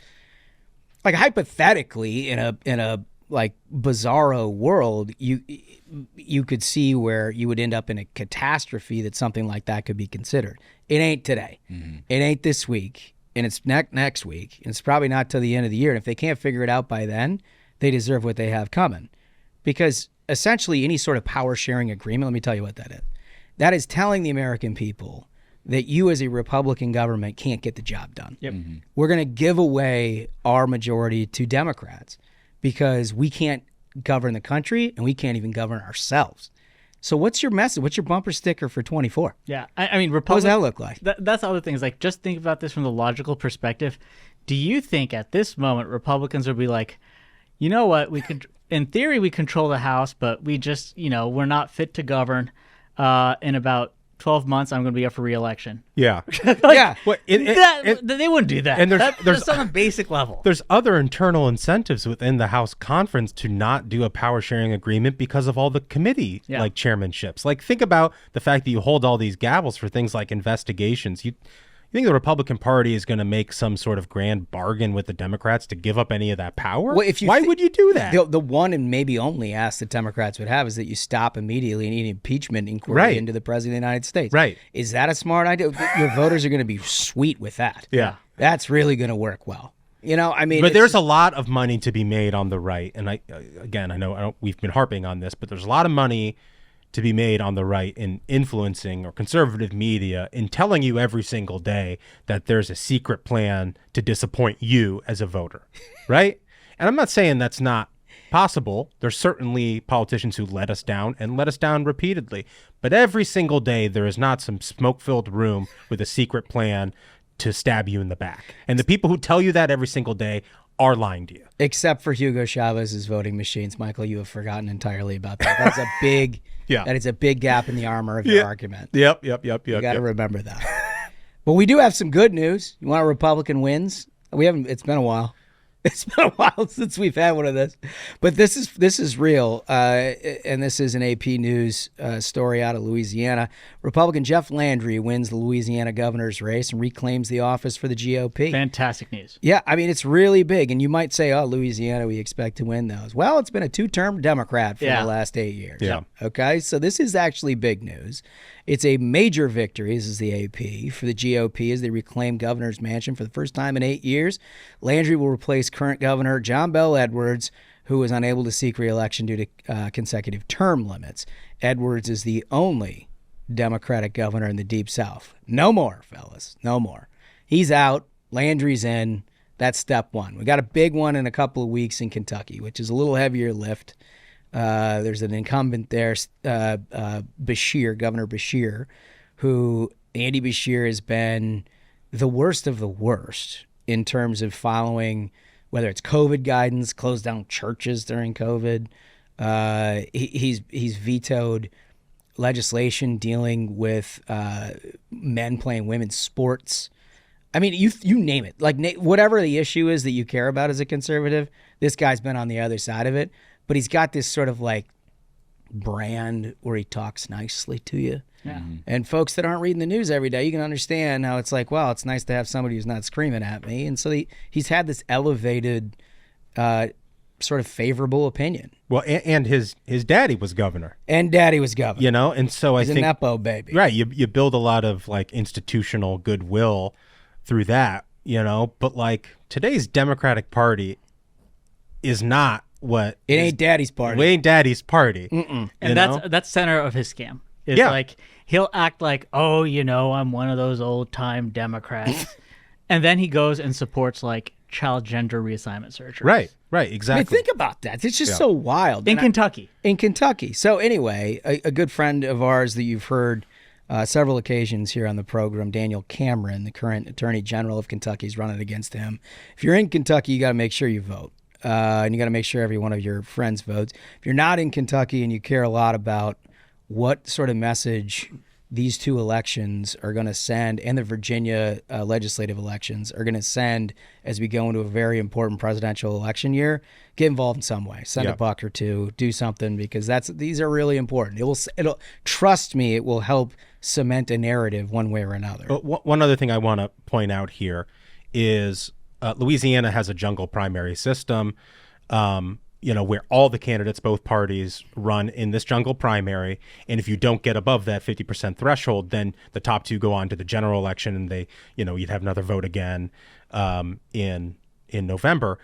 Like hypothetically, in a like bizarro world, you could see where you would end up in a catastrophe that something like that could be considered. It ain't today. Mm-hmm. It ain't this week. And it's next week. And it's probably not till the end of the year. And if they can't figure it out by then, they deserve what they have coming. Because essentially any sort of power sharing agreement, let me tell you what that is. That is telling the American people that you as a Republican government can't get the job done. Yep. Mm-hmm. We're going to give away our majority to Democrats because we can't govern the country and we can't even govern ourselves. So what's your message? What's your bumper sticker for 24? Yeah, I mean, what does that look like? That's the other thing is like, just think about this from the logical perspective. Do you think at this moment Republicans will be like, you know what, we could, in theory, we control the House, but we just, we're not fit to govern. In about 12 months, I'm going to be up for re-election. Yeah. Yeah. Well, they wouldn't do that. And there's on a basic level. There's other internal incentives within the House conference to not do a power sharing agreement because of all the committee like chairmanships. Like, think about the fact that you hold all these gavels for things like investigations. You think the Republican Party is going to make some sort of grand bargain with the Democrats to give up any of that power? Well, why would you do that? The one and maybe only ask the Democrats would have is that you stop immediately any impeachment inquiry into the President of the United States. Right. Is that a smart idea? Your voters are going to be sweet with that. Yeah. That's really going to work well. I mean, but there's a lot of money to be made on the right. And I know we've been harping on this, but there's a lot of money to be made on the right in influencing or conservative media in telling you every single day that there's a secret plan to disappoint you as a voter, right? And I'm not saying that's not possible. There's certainly politicians who let us down and let us down repeatedly. But every single day, there is not some smoke-filled room with a secret plan to stab you in the back. And the people who tell you that every single day are lying to you. Except for Hugo Chavez's voting machines. Michael, you have forgotten entirely about that. That's a big... Yeah. That is a big gap in the armor of your argument. Yep. You got to remember that. But we do have some good news. You want a Republican wins? It's been a while. It's been a while since we've had one of this. But this is real, and this is an AP News story out of Louisiana. Republican Jeff Landry wins the Louisiana governor's race and reclaims the office for the GOP. Fantastic news. Yeah, I mean, it's really big. And you might say, oh, Louisiana, we expect to win those. Well, it's been a two-term Democrat for the last 8 years. Yeah. Okay, so this is actually big news. It's a major victory, this is the AP, for the GOP as they reclaim governor's mansion for the first time in 8 years. Landry will replace current governor John Bel Edwards, who was unable to seek re-election due to consecutive term limits. Edwards is the only Democratic governor in the Deep South. No more, fellas. No more. He's out. Landry's in. That's step one. We got a big one in a couple of weeks in Kentucky, which is a little heavier lift. There's an incumbent there, Beshear, Governor Beshear, who Andy Beshear has been the worst of the worst in terms of following, whether it's COVID guidance, closed down churches during COVID. He's vetoed legislation dealing with men playing women's sports. I mean, you name it. Like whatever the issue is that you care about as a conservative, this guy's been on the other side of it. But he's got this sort of like brand where he talks nicely to you. Yeah. And folks that aren't reading the news every day, you can understand how it's like, well, it's nice to have somebody who's not screaming at me. And so he's had this elevated sort of favorable opinion. Well, and his daddy was governor. And daddy was governor. You know, and so he's I think... a Nepo baby. Right, you build a lot of like institutional goodwill through that, you know, but like today's Democratic Party is not what... It ain't daddy's party. It ain't daddy's party. Mm-mm. And that's center of his scam. It's like he'll act like, oh, you know, I'm one of those old time Democrats. And then he goes and supports like child gender reassignment surgery. Right, exactly. I mean, think about that. It's just so wild. In Kentucky. In Kentucky. So anyway, a good friend of ours that you've heard several occasions here on the program, Daniel Cameron, the current Attorney General of Kentucky, is running against him. If you're in Kentucky, you got to make sure you vote. And you got to make sure every one of your friends votes. If you're not in Kentucky and you care a lot about what sort of message these two elections are going to send, and the Virginia legislative elections are going to send as we go into a very important presidential election year, get involved in some way. Send a buck or two, do something, because these are really important. It'll trust me, it will help cement a narrative one way or another. One other thing I want to point out here is Louisiana has a jungle primary system, you know, where all the candidates, both parties, run in this jungle primary. And if you don't get above that 50% threshold, then the top two go on to the general election, and you'd have another vote again in November.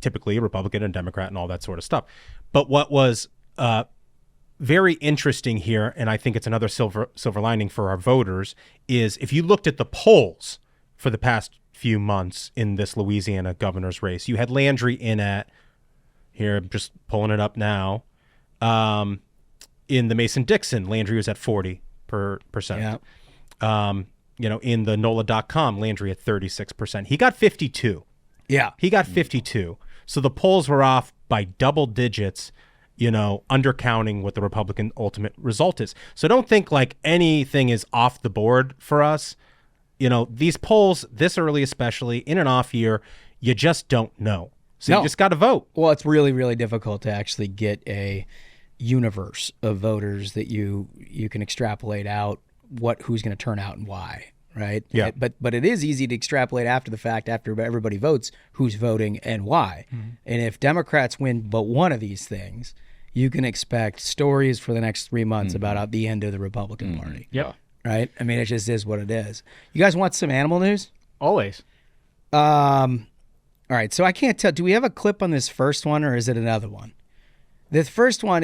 Typically a Republican and Democrat and all that sort of stuff. But what was very interesting here, and I think it's another silver lining for our voters, is if you looked at the polls for the past few months in this Louisiana governor's race, you had Landry in at, here, I'm just pulling it up now, in the Mason-Dixon, Landry was at 40%. You know, in the NOLA.com, Landry at 36%. He got 52. Yeah. He got 52. So the polls were off by double digits, you know, undercounting what the Republican ultimate result is. So don't think like anything is off the board for us. You know, these polls this early, especially in an off year, you just don't know. So you just got to vote. Well, it's really, really difficult to actually get a universe of voters that you can extrapolate out who's going to turn out and why, right? Yeah. But it is easy to extrapolate after the fact, after everybody votes, who's voting and why. Mm-hmm. And if Democrats win but one of these things, you can expect stories for the next 3 months about the end of the Republican Party. Yep. Right? I mean, it just is what it is. You guys want some animal news? Always. All right, so I can't tell. Do we have a clip on this first one, or is it another one? The first one,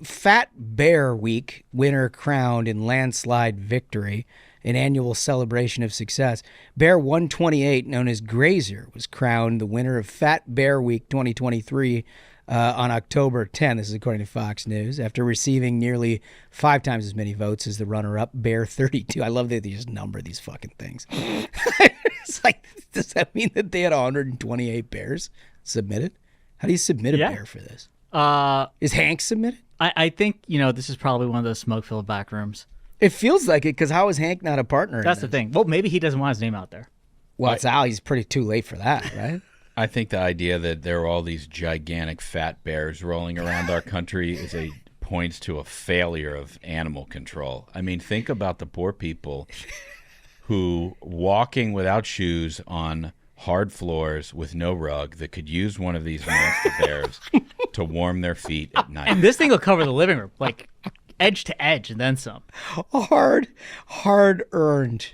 Fat Bear Week winner crowned in landslide victory, an annual celebration of success. Bear 128, known as Grazer, was crowned the winner of Fat Bear Week 2023 on October 10. This is according to Fox News, after receiving nearly 5 times as many votes as the runner-up, Bear 32. I love that they just number these fucking things. It's like, does that mean that they had 128 bears submitted? How do you submit a bear for this? Is Hank submitted? I think, this is probably one of those smoke-filled back rooms. It feels like it, because how is Hank not a partner? That's the thing. Well, maybe he doesn't want his name out there. Well, it's Al. He's pretty too late for that, right? I think the idea that there are all these gigantic fat bears rolling around our country points to a failure of animal control. I mean, think about the poor people who walking without shoes on hard floors with no rug that could use one of these monster bears to warm their feet at night. And this thing will cover the living room, like edge to edge and then some. Hard-earned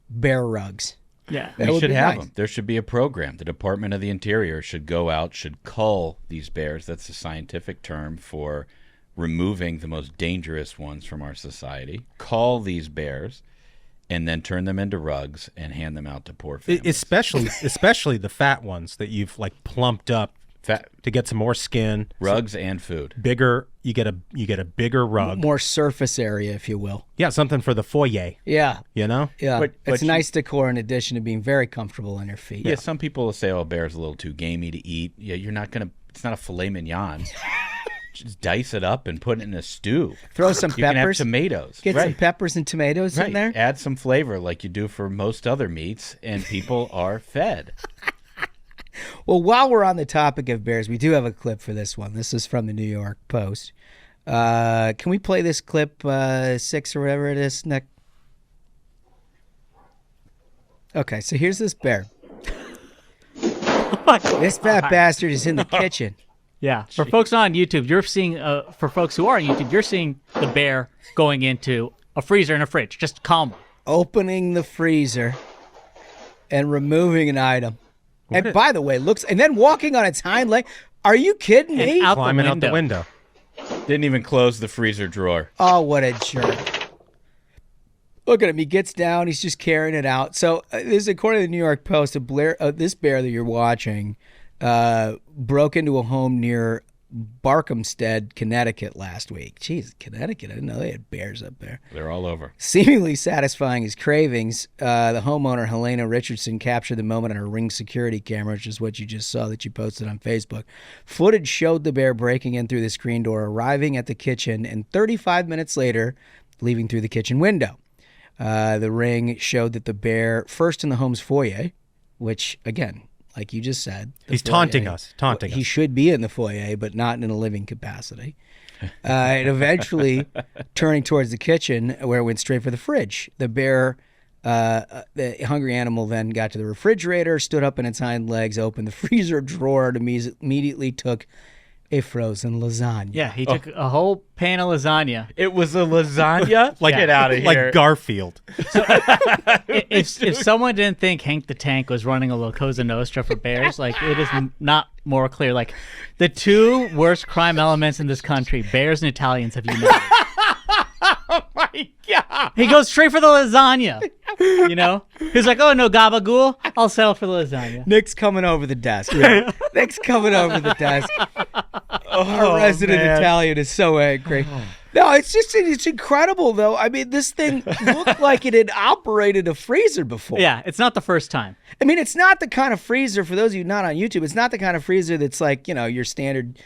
bear rugs. Yeah. We should have them. There should be a program. The Department of the Interior should go out, should cull these bears. That's a scientific term for removing the most dangerous ones from our society. Cull these bears and then turn them into rugs and hand them out to poor families. Especially the fat ones that you've plumped up to get some more skin, rugs and food. Bigger, you get a bigger rug, more surface area, if you will. Yeah, something for the foyer. Yeah, Yeah, but it's nice decor in addition to being very comfortable on your feet. Yeah, some people will say, "Oh, bear's a little too gamey to eat." Yeah, you're not gonna. It's not a filet mignon. Just dice it up and put it in a stew. Throw some peppers. You can have tomatoes. Get some peppers and tomatoes in there. Add some flavor like you do for most other meats, and people are fed. Well, while we're on the topic of bears, we do have a clip for this one. This is from the New York Post. Can we play this clip 6 or whatever it is, Nick? Okay, so here's this bear. This fat bastard is in the kitchen. Yeah, for folks on YouTube, you're seeing, for folks who are on YouTube, you're seeing the bear going into a freezer and a fridge, just calmly. Opening the freezer and removing an item. And by the way, and then walking on its hind leg. Are you kidding me? Climbing out the window. Didn't even close the freezer drawer. Oh, what a jerk. Look at him. He gets down. He's just carrying it out. So this is according to the New York Post. This bear that you're watching broke into a home near Barkhamstead, Connecticut last week. Jeez, Connecticut. I didn't know they had bears up there. They're all over. Seemingly satisfying his cravings, the homeowner, Helena Richardson, captured the moment on her Ring security camera, which is what you just saw that you posted on Facebook. Footage showed the bear breaking in through the screen door, arriving at the kitchen, and 35 minutes later, leaving through the kitchen window. The Ring showed that the bear, first in the home's foyer, which, again, like you just said. He's taunting us. He should be in the foyer, but not in a living capacity. And eventually turning towards the kitchen, where it went straight for the fridge. The bear, the hungry animal, then got to the refrigerator, stood up on its hind legs, opened the freezer drawer, and immediately took a frozen lasagna. Yeah, he took a whole pan of lasagna. It was a lasagna? Get out of here. Like Garfield. If someone didn't think Hank the Tank was running a La Cosa Nostra for bears, it is not more clear. The two worst crime elements in this country, bears and Italians, have united. Oh my God. He goes straight for the lasagna. He's like, oh no, gabagool, I'll settle for the lasagna. Nick's coming over the desk. Right? Nick's coming over the desk. Our resident Italian is so angry. No, it's incredible though. I mean, this thing looked like it had operated a freezer before. Yeah, it's not the first time. I mean, it's not the kind of freezer, for those of you not on YouTube, it's not the kind of freezer that's like, your standard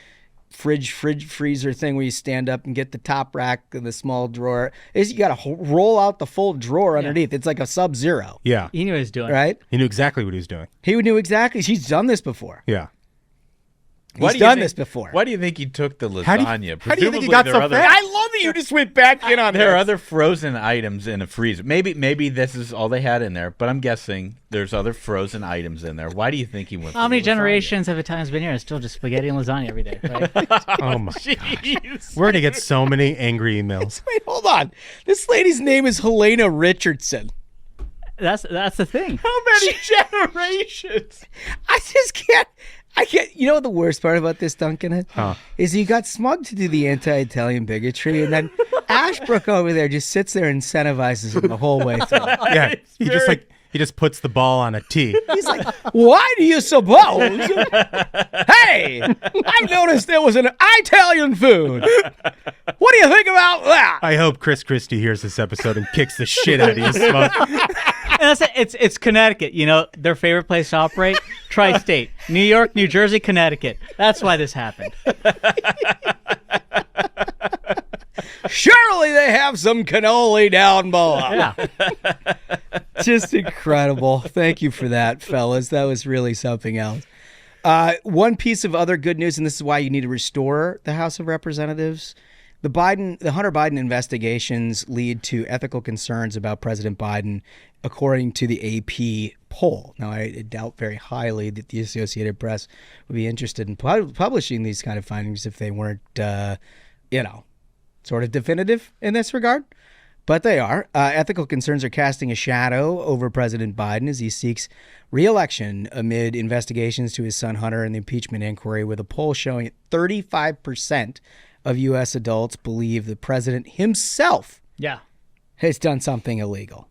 freezer thing where you stand up and get the top rack and the small drawer. You got to roll out the full drawer underneath. It's like a Sub-Zero. Yeah. He knew what he was doing. Right? He knew exactly what he was doing. He knew exactly. He's done this before. Yeah. He's done this before. Why do you think he took the lasagna? How do you think he got so fat? I love that you just went back in on There are other frozen items in a freezer. Maybe this is all they had in there, but I'm guessing there's other frozen items in there. Why do you think he went? How many generations have Italians been here? It's still just spaghetti and lasagna every day, right? Oh my God. We're gonna get so many angry emails. Wait, hold on. This lady's name is Helena Richardson. That's the thing. How many generations? I just can't. I can't. You know what the worst part about this, Duncan, is he got smug to do the anti-Italian bigotry, and then Ashbrook over there just sits there and incentivizes him the whole way through. Yeah, he just puts the ball on a tee. He's like, why do you suppose? Hey, I noticed there was an Italian food. What do you think about that? I hope Chris Christie hears this episode and kicks the shit out of you, Smoke. And that's it. It's Connecticut. You know, their favorite place to operate? Tri-state. New York, New Jersey, Connecticut. That's why this happened. Surely they have some cannoli down below. Yeah. Just incredible. Thank you for that, fellas. That was really something else. One piece of other good news, and this is why you need to restore the House of Representatives. The Hunter Biden investigations lead to ethical concerns about President Biden, according to the AP poll. Now, I doubt very highly that the Associated Press would be interested in publishing these kind of findings if they weren't, sort of definitive in this regard. But they are. Ethical concerns are casting a shadow over President Biden as he seeks re-election amid investigations to his son Hunter and the impeachment inquiry, with a poll showing 35% of U.S. adults believe the president himself has done something illegal.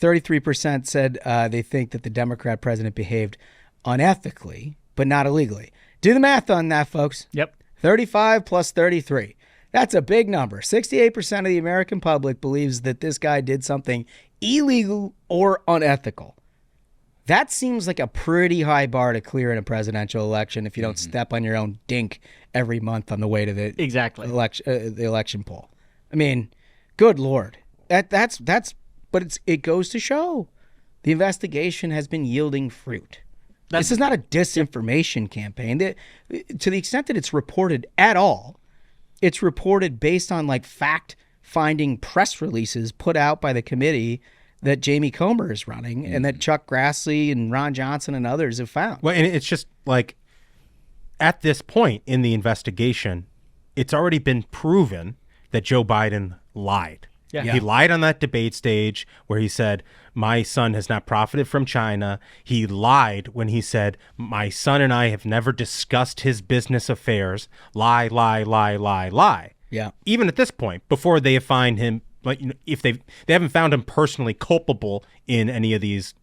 33% said they think that the Democrat president behaved unethically, but not illegally. Do the math on that, folks. Yep. 35 plus 33. That's a big number. 68% of the American public believes that this guy did something illegal or unethical. That seems like a pretty high bar to clear in a presidential election if you don't step on your own dink every month on the way to the the election poll. I mean, good Lord. But it goes to show the investigation has been yielding fruit. This is not a disinformation campaign. To the extent that it's reported at all, it's reported based on like fact-finding press releases put out by the committee that Jamie Comer is running and that Chuck Grassley and Ron Johnson and others have found. Well, and it's just like at this point in the investigation, it's already been proven that Joe Biden lied. Yeah. He lied on that debate stage where he said, my son has not profited from China. He lied when he said, my son and I have never discussed his business affairs. Lie, lie, lie, lie, lie. Yeah. Even at this point, before they find him, like, if they haven't found him personally culpable in any of these,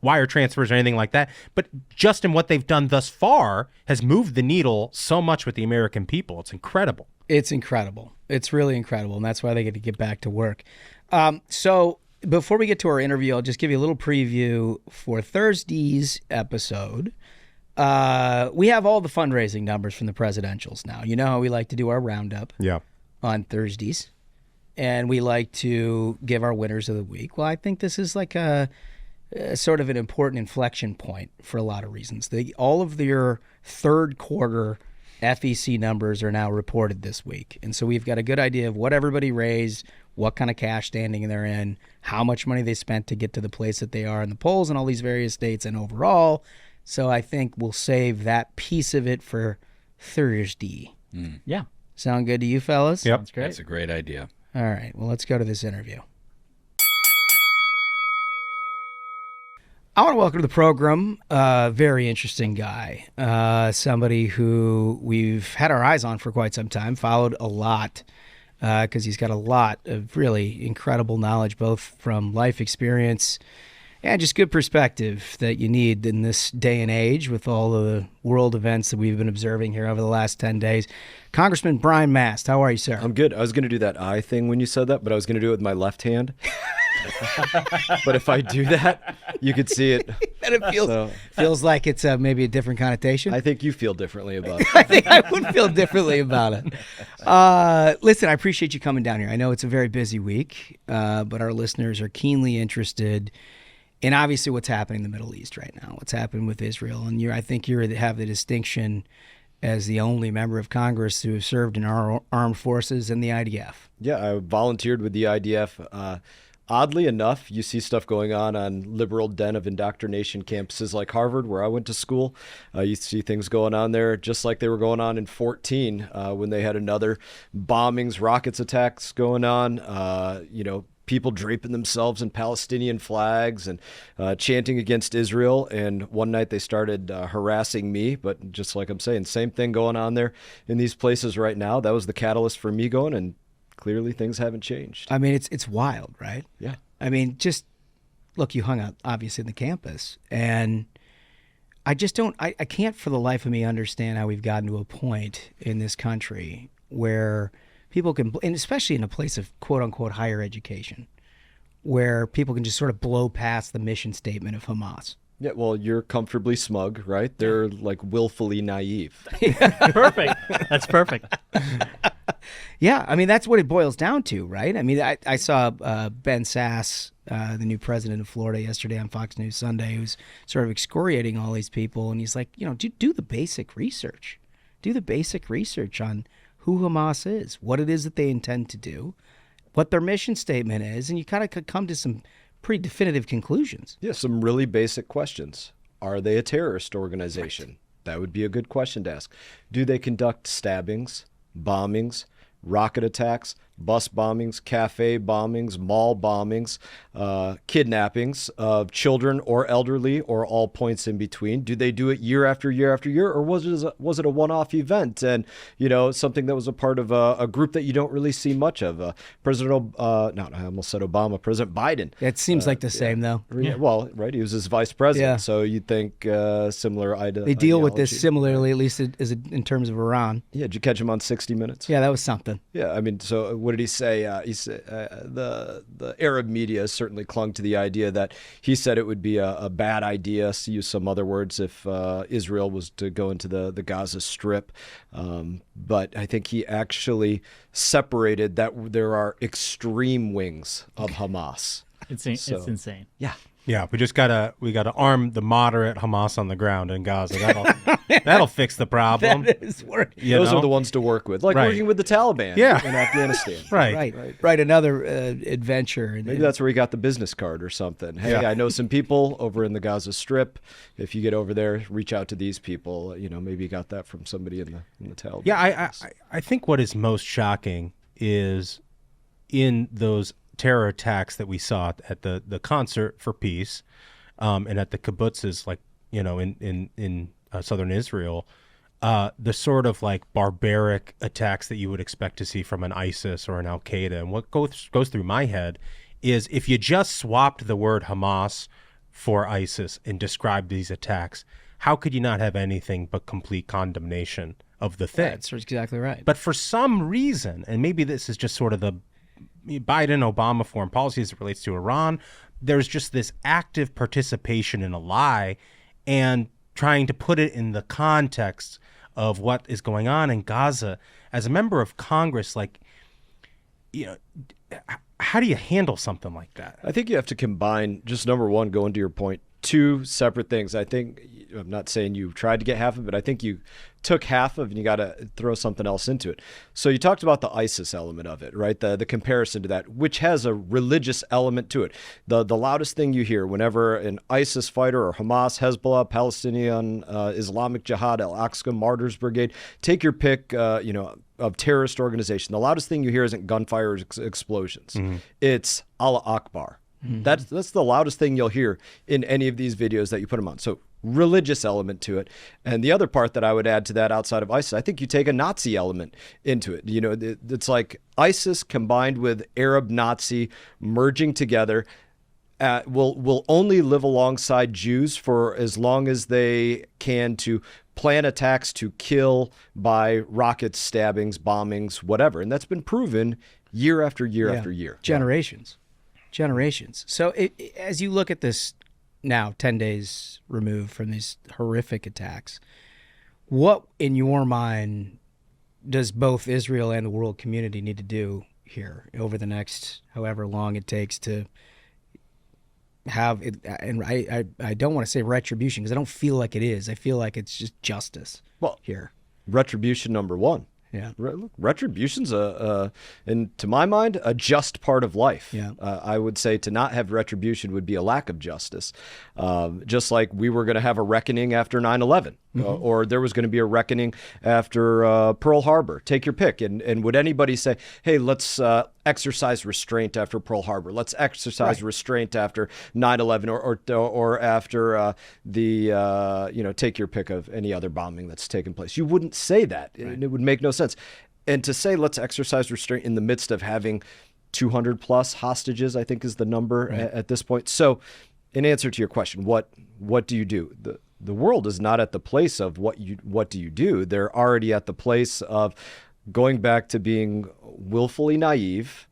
wire transfers or anything like that, but just in what they've done thus far has moved the needle so much with the American people. It's incredible. It's incredible. It's really incredible, and that's why they get to get back to work. So before we get to our interview, I'll just give you a little preview for Thursday's episode. We have all the fundraising numbers from the presidentials now. You know how we like to do our roundup on Thursdays, and we like to give our winners of the week. Well, I think this is like a sort of an important inflection point for a lot of reasons. All of your third quarter FEC numbers are now reported this week. And so we've got a good idea of what everybody raised, what kind of cash standing they're in, how much money they spent to get to the place that they are in the polls in all these various states and overall. So I think we'll save that piece of it for Thursday. Yeah. Sound good to you fellas? Yep. That's great. That's a great idea. All right. Well, let's go to this interview. I want to welcome to the program a very interesting guy, somebody who we've had our eyes on for quite some time, followed a lot because he's got a lot of really incredible knowledge, both from life experience and just good perspective that you need in this day and age with all the world events that we've been observing here over the last 10 days. Congressman Brian Mast, how are you, sir? I'm good. I was going to do that eye thing when you said that, but I was going to do it with my left hand. But if I do that, you could see it. And it feels like it's maybe a different connotation. I think you feel differently about it. I think I would feel differently about it. Listen, I appreciate you coming down here. I know it's a very busy week, but our listeners are keenly interested in obviously what's happening in the Middle East right now, what's happening with Israel. And I think you have the distinction as the only member of Congress who has served in our armed forces and the IDF. Yeah, I volunteered with the IDF. Oddly enough, you see stuff going on liberal den of indoctrination campuses like Harvard, where I went to school. You see things going on there just like they were going on in 2014 when they had another bombings, rockets attacks going on. people draping themselves in Palestinian flags and chanting against Israel. And one night they started harassing me. But just like I'm saying, same thing going on there in these places right now. That was the catalyst for me going, and clearly things haven't changed. I mean, it's wild, right? Yeah. I mean, just look, you hung out obviously in the campus, and I just don't, I can't for the life of me understand how we've gotten to a point in this country where people can, and especially in a place of quote unquote higher education, where people can just sort of blow past the mission statement of Hamas. Yeah, well, you're comfortably smug, right? They're like willfully naive. Perfect. That's perfect. Yeah, I mean, that's what it boils down to, right? I mean, I saw Ben Sass, the new president of Florida, yesterday on Fox News Sunday, who's sort of excoriating all these people. And he's like, do the basic research. Do the basic research on who Hamas is, what it is that they intend to do, what their mission statement is, and you kind of could come to some pretty definitive conclusions. Yeah, some really basic questions. Are they a terrorist organization? Right. That would be a good question to ask. Do they conduct stabbings, bombings, rocket attacks, bus bombings, cafe bombings, mall bombings, kidnappings of children or elderly, or all points in between? Do they do it year after year after year, or was it a one-off event and something that was a part of a group that you don't really see much of? President Biden. It seems like the same though. Yeah. Well, right, he was his vice president, so you'd think similar. They deal with this similarly, at least in terms of Iran. Yeah, did you catch him on 60 Minutes? Yeah, that was something. Yeah, I mean, so what did he say? He said the Arab media certainly clung to the idea that he said it would be a bad idea, to use some other words, if Israel was to go into the Gaza Strip. But I think he actually separated that there are extreme wings of Hamas. It's insane. Yeah. Yeah, we gotta arm the moderate Hamas on the ground in Gaza. That'll fix the problem. That is working. Those are the ones to work with, like working with the Taliban in Afghanistan. Right. Another adventure. Maybe that's where he got the business card or something. Hey, I know some people over in the Gaza Strip. If you get over there, reach out to these people. Maybe you got that from somebody in the Taliban. Yeah, I think what is most shocking is in those terror attacks that we saw at the Concert for Peace, and at the kibbutzes, like in southern Israel, the sort of like barbaric attacks that you would expect to see from an ISIS or an Al Qaeda. And what goes through my head is, if you just swapped the word Hamas for ISIS and described these attacks, how could you not have anything but complete condemnation of the thing? That's exactly right. But for some reason, and maybe this is just sort of the Biden-Obama foreign policy as it relates to Iran, there's just this active participation in a lie and trying to put it in the context of what is going on in Gaza. As a member of Congress, how do you handle something like that? I think you have to combine, just number one, going to your point, two separate things. I think, I'm not saying you tried to get half of it, but I think you took half of it and you got to throw something else into it. So you talked about the ISIS element of it, right? The comparison to that, which has a religious element to it. The loudest thing you hear whenever an ISIS fighter or Hamas, Hezbollah, Palestinian, Islamic Jihad, Al-Aqsa Martyrs Brigade, take your pick, of terrorist organization. The loudest thing you hear isn't gunfire or explosions. Mm-hmm. It's Allah Akbar. Mm-hmm. That's the loudest thing you'll hear in any of these videos that you put them on. So religious element to it. And the other part that I would add to that outside of ISIS, I think you take a Nazi element into it. It's like ISIS combined with Arab Nazi merging together. Will only live alongside Jews for as long as they can to plan attacks to kill by rockets, stabbings, bombings, whatever. And that's been proven year after year after year. Generations. So as you look at this now, 10 days removed from these horrific attacks, what in your mind does both Israel and the world community need to do here over the next however long it takes to have it? And I don't want to say retribution, because I don't feel like it is. I feel like it's just justice here. Retribution number one. Yeah. Retribution's and to my mind, a just part of life. Yeah. I would say to not have retribution would be a lack of justice. Just like we were going to have a reckoning after 9/11, or there was going to be a reckoning after Pearl Harbor. Take your pick. And would anybody say, hey, let's exercise restraint after Pearl Harbor. Let's exercise restraint after 9/11 or after take your pick of any other bombing that's taken place. You wouldn't say that. Right. It would make no sense. And to say let's exercise restraint in the midst of having 200 plus hostages, I think is the number at this point. So in answer to your question, what do you do? The world is not at the place of what do you do? They're already at the place of going back to being willfully naive,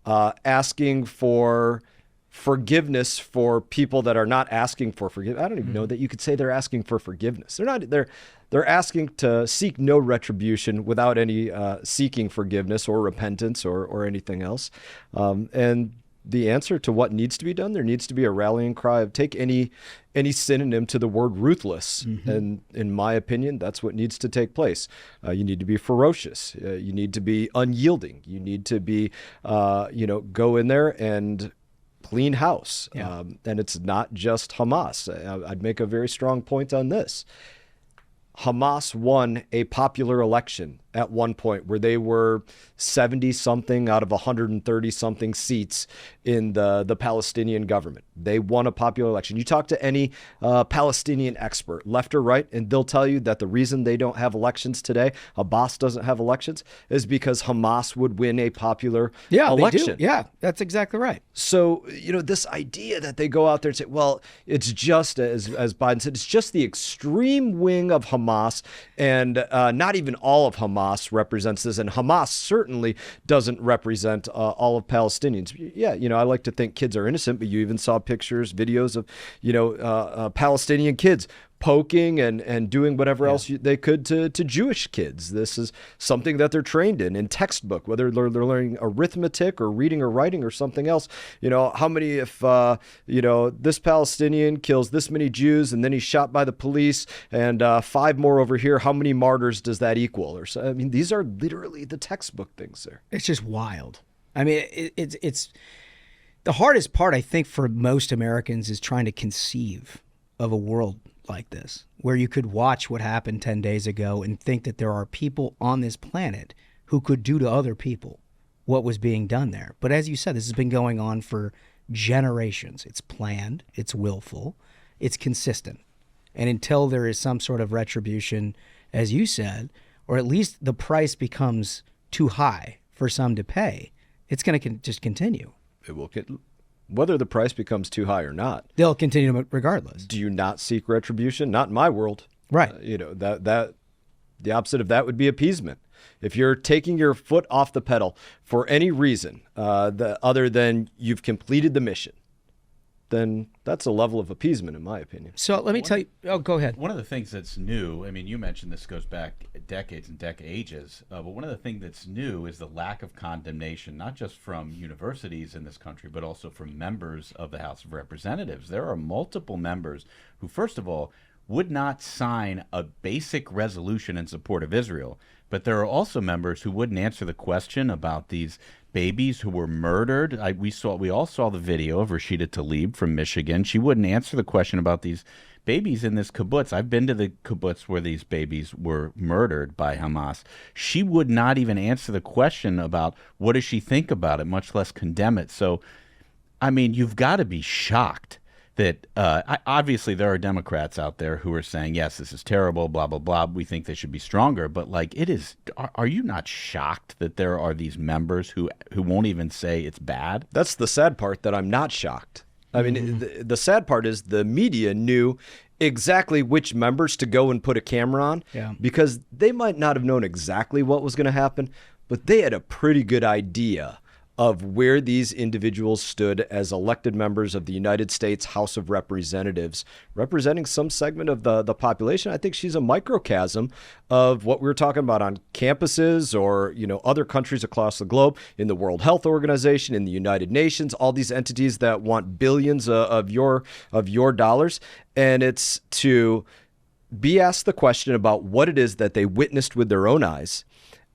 asking for forgiveness for people that are not asking for forgiveness. I don't even know that you could say they're asking for forgiveness. They're not. They're asking to seek no retribution without any seeking forgiveness or repentance or anything else. And the answer to what needs to be done, there needs to be a rallying cry of take any synonym to the word ruthless. And in my opinion, that's what needs to take place. You need to be ferocious. You need to be unyielding. You need to be, go in there and clean house. Yeah. And it's not just Hamas. I'd make a very strong point on this. Hamas won a popular election at one point where they were 70-something out of 130-something seats in the Palestinian government. They won a popular election. You talk to any Palestinian expert, left or right, and they'll tell you that the reason they don't have elections today, Abbas doesn't have elections, is because Hamas would win a popular election. They do. Yeah, that's exactly right. So, this idea that they go out there and say, well, it's just, as Biden said, it's just the extreme wing of Hamas, and not even all of Hamas represents this, and Hamas certainly doesn't represent all of Palestinians. Yeah, I like to think kids are innocent, but you even saw pictures, videos of, Palestinian kids poking and doing whatever else they could to Jewish kids. This is something that they're trained in textbook, whether they're learning arithmetic or reading or writing or something else. How many, if, this Palestinian kills this many Jews and then he's shot by the police and 5 more over here, how many martyrs does that equal? Or so, these are literally the textbook things there. It's just wild. It's the hardest part, I think, for most Americans is trying to conceive of a world like this, where you could watch what happened 10 days ago and think that there are people on this planet who could do to other people what was being done there. But as you said, this has been going on for generations. It's planned, it's willful, it's consistent. And until there is some sort of retribution, as you said, or at least the price becomes too high for some to pay, it's going to just continue. It will get... Whether the price becomes too high or not, they'll continue regardless. Do you not seek retribution? Not in my world. Right. That the opposite of that would be appeasement. If you're taking your foot off the pedal for any reason other than you've completed the mission, then that's a level of appeasement, in my opinion. So let me tell you. Oh, go ahead. One of the things that's new, you mentioned this goes back decades and decades, but one of the things that's new is the lack of condemnation, not just from universities in this country, but also from members of the House of Representatives. There are multiple members who, first of all, would not sign a basic resolution in support of Israel, but there are also members who wouldn't answer the question about these babies who were murdered. We all saw the video of Rashida Tlaib from Michigan. She wouldn't answer the question about these babies in this kibbutz. I've been to the kibbutz where these babies were murdered by Hamas. She would not even answer the question about what does she think about it, much less condemn it. So, you've got to be shocked that obviously there are Democrats out there who are saying, yes, this is terrible, blah, blah, blah. We think they should be stronger. But it is, are you not shocked that there are these members who won't even say it's bad? That's the sad part, that I'm not shocked. The sad part is the media knew exactly which members to go and put a camera on because they might not have known exactly what was going to happen, but they had a pretty good idea of where these individuals stood as elected members of the United States House of Representatives, representing some segment of the population. I think she's a microcosm of what we were talking about on campuses or, other countries across the globe, in the World Health Organization, in the United Nations, all these entities that want billions of your dollars. And it's to be asked the question about what it is that they witnessed with their own eyes,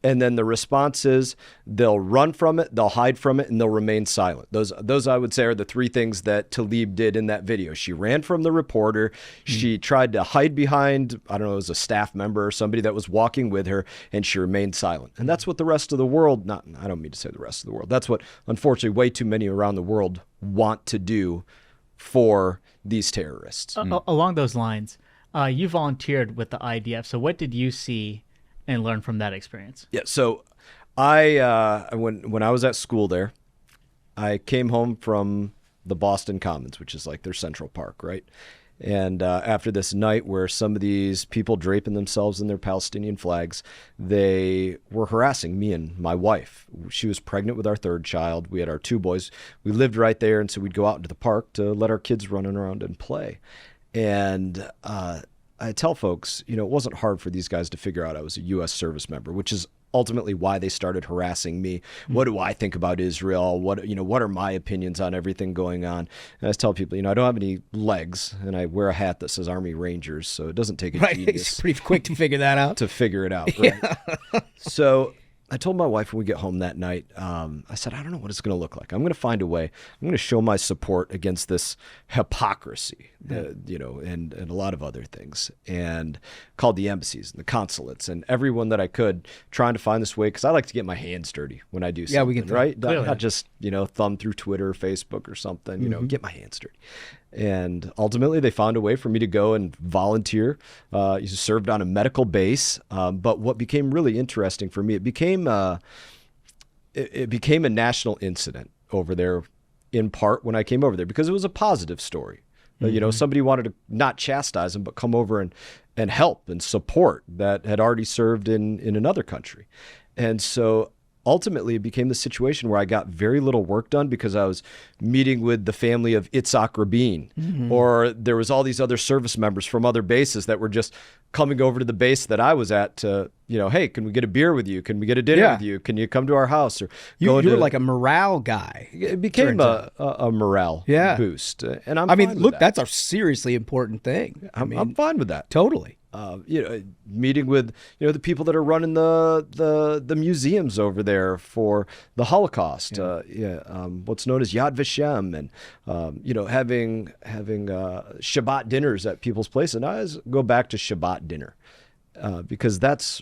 And then the response is they'll run from it, they'll hide from it, and they'll remain silent. Those I would say are the three things that Tlaib did in that video. She ran from the reporter. She tried to hide behind, I don't know, it was a staff member or somebody that was walking with her, and she remained silent. And that's what the rest of the world, I don't mean to say the rest of the world, that's what unfortunately way too many around the world want to do for these terrorists. Along those lines, you volunteered with the IDF. So what did you see and learn from that experience? Yeah, so when I was at school there, I came home from the Boston Commons, which is like their Central Park, right? And after this night where some of these people draping themselves in their Palestinian flags, they were harassing me and my wife. She was pregnant with our third child. We had our 2 boys. We lived right there, and so we'd go out into the park to let our kids run around and play. And I tell folks, it wasn't hard for these guys to figure out I was a U.S. service member, which is ultimately why they started harassing me. What do I think about Israel? What are my opinions on everything going on? And I tell people, I don't have any legs, and I wear a hat that says Army Rangers, so it doesn't take a genius. It's pretty quick to figure that out. To figure it out, right? Yeah. So I told my wife when we get home that night, I said, I don't know what it's going to look like. I'm going to find a way. I'm going to show my support against this hypocrisy, and a lot of other things, and called the embassies and the consulates and everyone that I could, trying to find this way, because I like to get my hands dirty when I do something, we can, right? Clearly. Not just, thumb through Twitter or Facebook or something, get my hands dirty. And ultimately, they found a way for me to go and volunteer. You served on a medical base. But what became really interesting for me, it became a national incident over there, in part when I came over there, because it was a positive story. Somebody wanted to not chastise them, but come over and help and support that had already served in another country. And so ultimately, it became the situation where I got very little work done because I was meeting with the family of Itzhak Rabin, or there was all these other service members from other bases that were just coming over to the base that I was at to, hey, can we get a beer with you? Can we get a dinner with you? Can you come to our house? Or you were like a morale guy. It became a morale boost. And I mean, look, that's a seriously important thing. I'm fine with that. Totally. Meeting with the people that are running the museums over there for the Holocaust, what's known as Yad Vashem, and having Shabbat dinners at people's places. And I always go back to Shabbat dinner because that's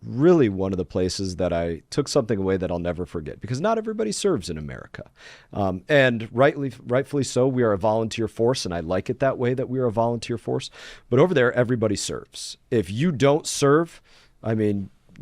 really one of the places that I took something away that I'll never forget, because not everybody serves in America. And rightfully so, we are a volunteer force, and I like it that way, that we are a volunteer force. But over there, everybody serves. If you don't serve,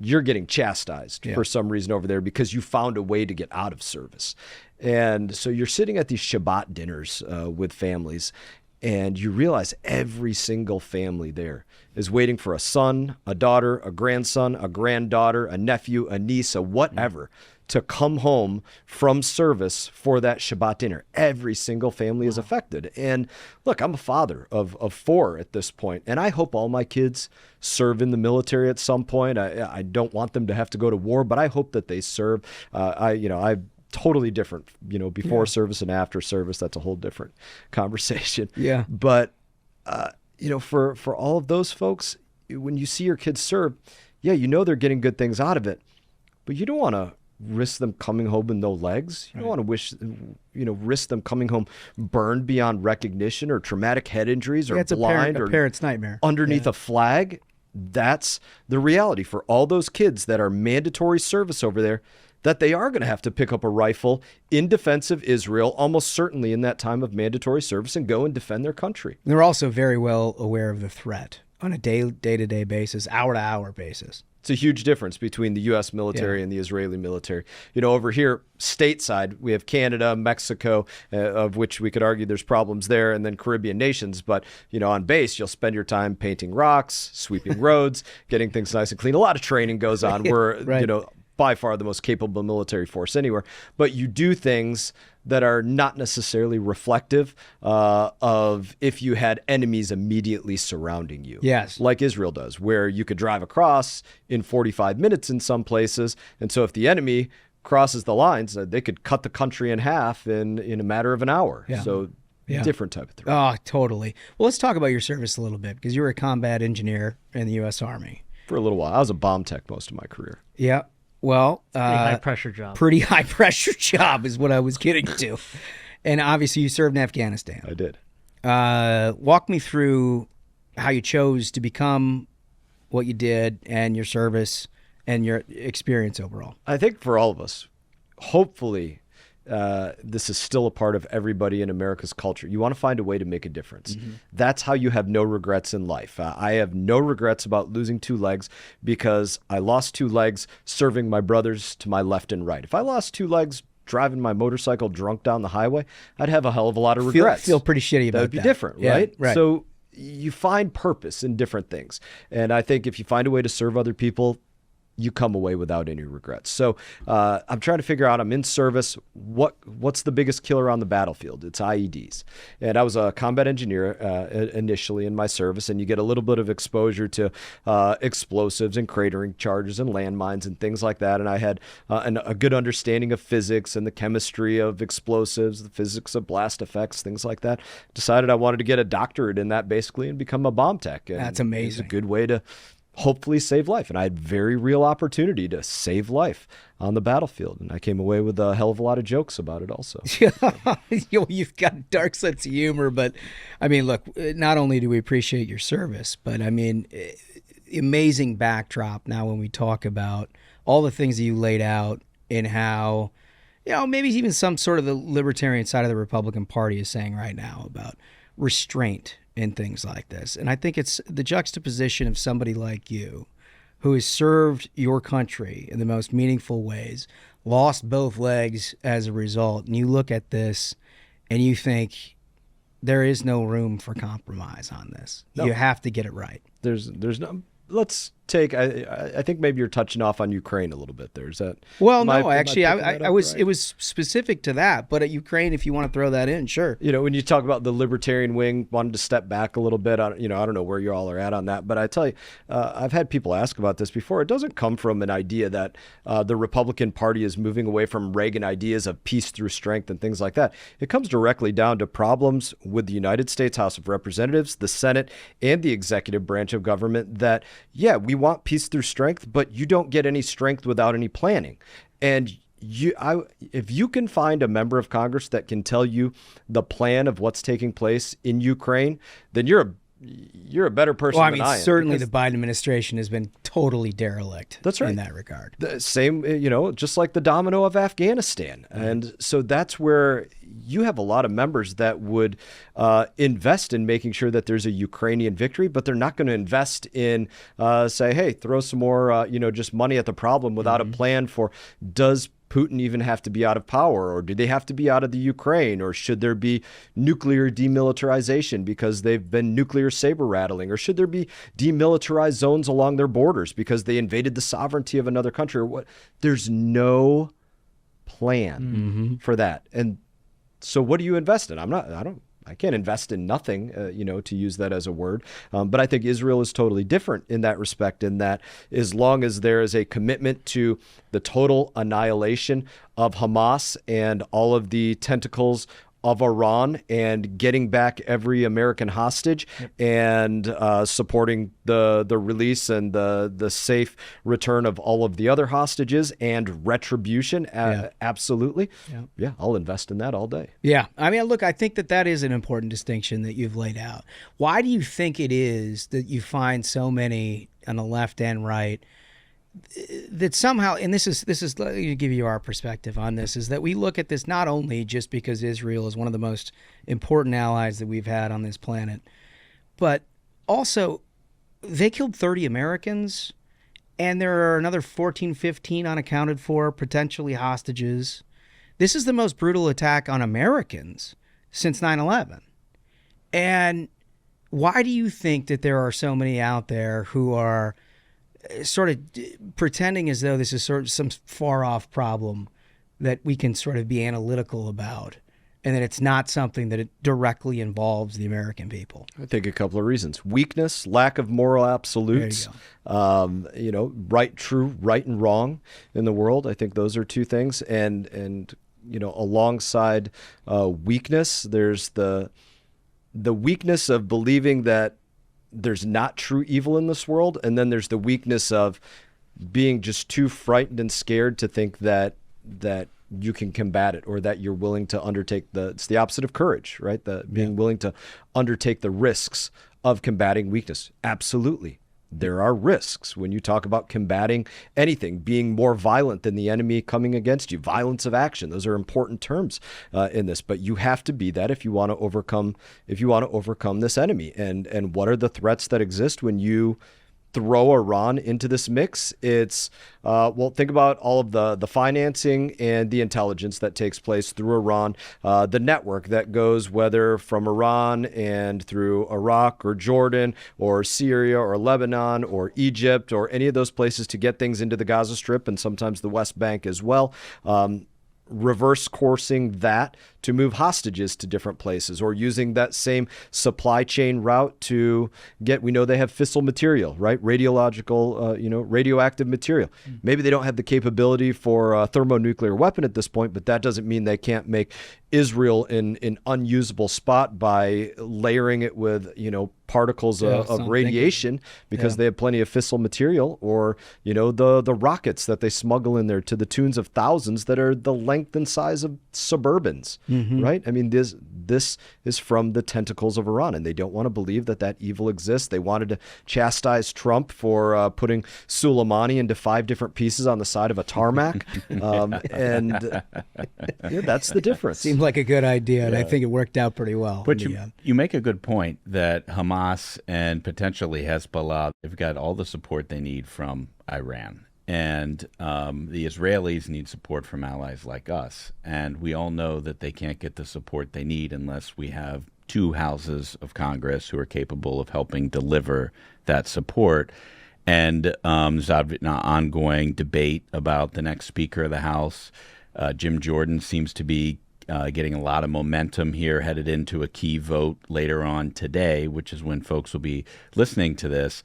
you're getting chastised for some reason over there because you found a way to get out of service. And so you're sitting at these Shabbat dinners with families, and you realize every single family there is waiting for a son, a daughter, a grandson, a granddaughter, a nephew, a niece, a whatever, to come home from service for that Shabbat dinner. Every single family is affected. And look, I'm a father of 4 at this point, and I hope all my kids serve in the military at some point. I don't want them to have to go to war, but I hope that they serve. I totally different, before service and after service. That's a whole different conversation. Yeah. But, for all of those folks, when you see your kids serve, they're getting good things out of it, but you don't want to risk them coming home with no legs. You don't want to risk them coming home burned beyond recognition or traumatic head injuries or it's blind a parent's nightmare underneath a flag. That's the reality for all those kids that are mandatory service over there, that they are going to have to pick up a rifle in defense of Israel, almost certainly in that time of mandatory service, and go and defend their country. They're also very well aware of the threat on a day-to-day basis, hour-to-hour basis. It's a huge difference between the U.S. military and the Israeli military. Over here, stateside, we have Canada, Mexico, of which we could argue there's problems there, and then Caribbean nations. But, on base, you'll spend your time painting rocks, sweeping roads, getting things nice and clean. A lot of training goes on. We're, by far the most capable military force anywhere. But you do things that are not necessarily reflective of if you had enemies immediately surrounding you. Yes. Like Israel does, where you could drive across in 45 minutes in some places. And so if the enemy crosses the lines, they could cut the country in half in a matter of an hour. Yeah. So different type of threat. Oh, totally. Well, let's talk about your service a little bit, because you were a combat engineer in the U.S. Army. For a little while. I was a bomb tech most of my career. Yeah. Well, pretty high-pressure job. Pretty high-pressure job is what I was getting to. And obviously you served in Afghanistan. I did. Walk me through how you chose to become what you did and your service and your experience overall. I think for all of us, hopefully, this is still a part of everybody in America's culture. You want to find a way to make a difference. Mm-hmm. That's how you have no regrets in life. I have no regrets about losing 2 legs because I lost 2 legs serving my brothers to my left and right. If I lost 2 legs driving my motorcycle drunk down the highway, I'd have a hell of a lot of regrets. Feel pretty shitty about that. That would be different, right? Right. So you find purpose in different things. And I think if you find a way to serve other people, you come away without any regrets. So I'm trying to figure out, I'm in service, what's the biggest killer on the battlefield? It's IEDs. And I was a combat engineer initially in my service, and you get a little bit of exposure to explosives and cratering charges and landmines and things like that. And I had a good understanding of physics and the chemistry of explosives, the physics of blast effects, things like that. Decided I wanted to get a doctorate in that basically and become a bomb tech. And that's amazing. It's a good way to hopefully save life. And I had very real opportunity to save life on the battlefield. And I came away with a hell of a lot of jokes about it also. You've got a dark sense of humor, but I mean, look, not only do we appreciate your service, but I mean, amazing backdrop now when we talk about all the things that you laid out and how, maybe even some sort of the libertarian side of the Republican Party is saying right now about restraint in things like this. And I think it's the juxtaposition of somebody like you who has served your country in the most meaningful ways, lost both legs as a result, and you look at this and you think there is no room for compromise on this. No. You have to get it right. There's no. Let's take. I think maybe you're touching off on Ukraine a little bit there. Is that? Well, no, actually, I was. Right? It was specific to that, but at Ukraine, if you want to throw that in, sure. When you talk about the libertarian wing, wanted to step back a little bit. I don't know where you all are at on that, but I tell you, I've had people ask about this before. It doesn't come from an idea that the Republican Party is moving away from Reagan ideas of peace through strength and things like that. It comes directly down to problems with the United States House of Representatives, the Senate, and the executive branch of government. That we want peace through strength, but you don't get any strength without any planning. And if you can find a member of Congress that can tell you the plan of what's taking place in Ukraine, then you're a better person than I am. Certainly the Biden administration has been totally derelict. That's right. In that regard. The same, just like the domino of Afghanistan. Mm-hmm. And so that's where you have a lot of members that would invest in making sure that there's a Ukrainian victory, but they're not going to invest in, say, hey, throw some more, just money at the problem without a plan for, does Putin even have to be out of power, or do they have to be out of the Ukraine, or should there be nuclear demilitarization because they've been nuclear saber rattling, or should there be demilitarized zones along their borders because they invaded the sovereignty of another country, or what? There's no plan for that. And so what do you invest in? I can't invest in nothing, to use that as a word. But I think Israel is totally different in that respect, in that as long as there is a commitment to the total annihilation of Hamas and all of the tentacles of Iran and getting back every American hostage and supporting the release and the safe return of all of the other hostages and retribution, absolutely. Yeah, I'll invest in that all day. Yeah. I mean, look, I think that is an important distinction that you've laid out. Why do you think it is that you find so many on the left and right that somehow, and this is let me give you our perspective on this, is that we look at this not only just because Israel is one of the most important allies that we've had on this planet, but also they killed 30 Americans and there are another 14, 15 unaccounted for, potentially hostages. This is the most brutal attack on Americans since 9/11. And why do you think that there are so many out there who are sort of pretending as though this is sort of some far off problem that we can sort of be analytical about, and that it's not something that it directly involves the American people? I think a couple of reasons: weakness, lack of moral absolutes, right, true, right and wrong in the world. I think those are two things. And alongside weakness, there's the weakness of believing that there's not true evil in this world, and then there's the weakness of being just too frightened and scared to think that you can combat it, or that you're willing to undertake it's the opposite of courage, right? Being willing to undertake the risks of combating weakness. Absolutely. There are risks when you talk about combating anything, being more violent than the enemy coming against you. Violence of action; those are important terms in this. But you have to be that if you want to overcome this enemy. And what are the threats that exist when you throw Iran into this mix? It's think about all of the financing and the intelligence that takes place through Iran, the network that goes whether from Iran and through Iraq or Jordan or Syria or Lebanon or Egypt or any of those places to get things into the Gaza Strip and sometimes the West Bank as well. Reverse coursing that to move hostages to different places, or using that same supply chain route to get, we know they have fissile material, right? Radioactive material. Maybe they don't have the capability for a thermonuclear weapon at this point, but that doesn't mean they can't make Israel an unusable spot by layering it with, particles of radiation because they have plenty of fissile material, or, the rockets that they smuggle in there to the tunes of thousands that are the length and size of Suburbans. Right? I mean, this is from the tentacles of Iran, and they don't want to believe that evil exists. They wanted to chastise Trump for putting Soleimani into 5 different pieces on the side of a tarmac, and that's the difference. Seemed like a good idea, and I think it worked out pretty well. But you make a good point that Hamas and potentially Hezbollah, they've got all the support they need from Iran. And the Israelis need support from allies like us. And we all know that they can't get the support they need unless we have 2 houses of Congress who are capable of helping deliver that support. And there's an ongoing debate about the next Speaker of the House. Jim Jordan seems to be getting a lot of momentum here, headed into a key vote later on today, which is when folks will be listening to this.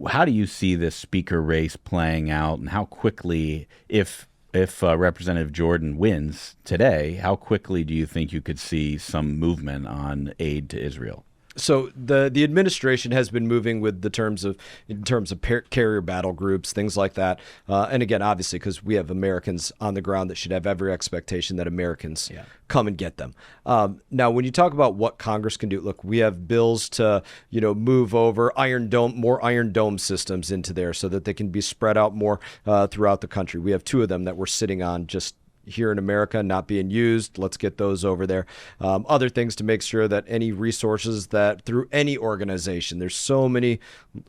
How do you see this speaker race playing out, and how quickly, if Representative Jordan wins today, how quickly do you think you could see some movement on aid to Israel? So the administration has been moving with in terms of carrier battle groups, things like that. And again, obviously, because we have Americans on the ground that should have every expectation that Americans come and get them. Now, when you talk about what Congress can do, look, we have bills to move over more Iron Dome systems into there so that they can be spread out more throughout the country. We have 2 of them that we're sitting on just here in America, not being used. Let's get those over there. Other things to make sure that any resources that through any organization, there's so many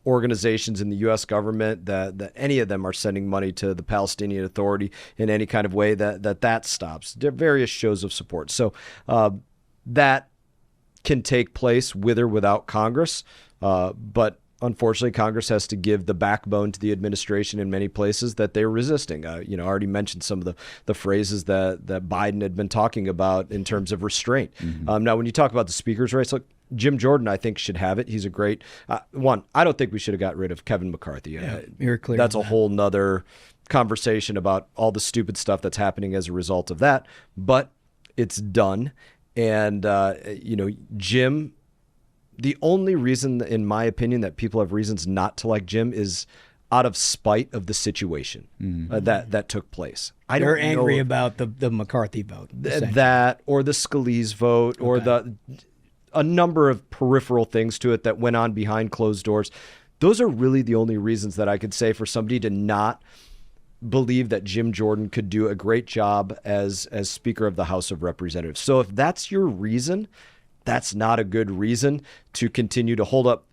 organizations in the U.S. government that any of them are sending money to the Palestinian Authority in any kind of way that stops. There are various shows of support. So that can take place with or without Congress, but unfortunately, Congress has to give the backbone to the administration in many places that they're resisting. I already mentioned some of the phrases that Biden had been talking about in terms of restraint. Now, when you talk about the speaker's race, look, Jim Jordan, I think, should have it. He's a great one. I don't think we should have got rid of Kevin McCarthy. You're clear. That's a whole nother conversation about all the stupid stuff that's happening as a result of that. But it's done. And, Jim, the only reason, in my opinion, that people have reasons not to like Jim is out of spite of the situation that took place. They're angry about the McCarthy vote. That, or the Scalise vote, or a number of peripheral things to it that went on behind closed doors. Those are really the only reasons that I could say for somebody to not believe that Jim Jordan could do a great job as Speaker of the House of Representatives. So if that's your reason, that's not a good reason to continue to hold up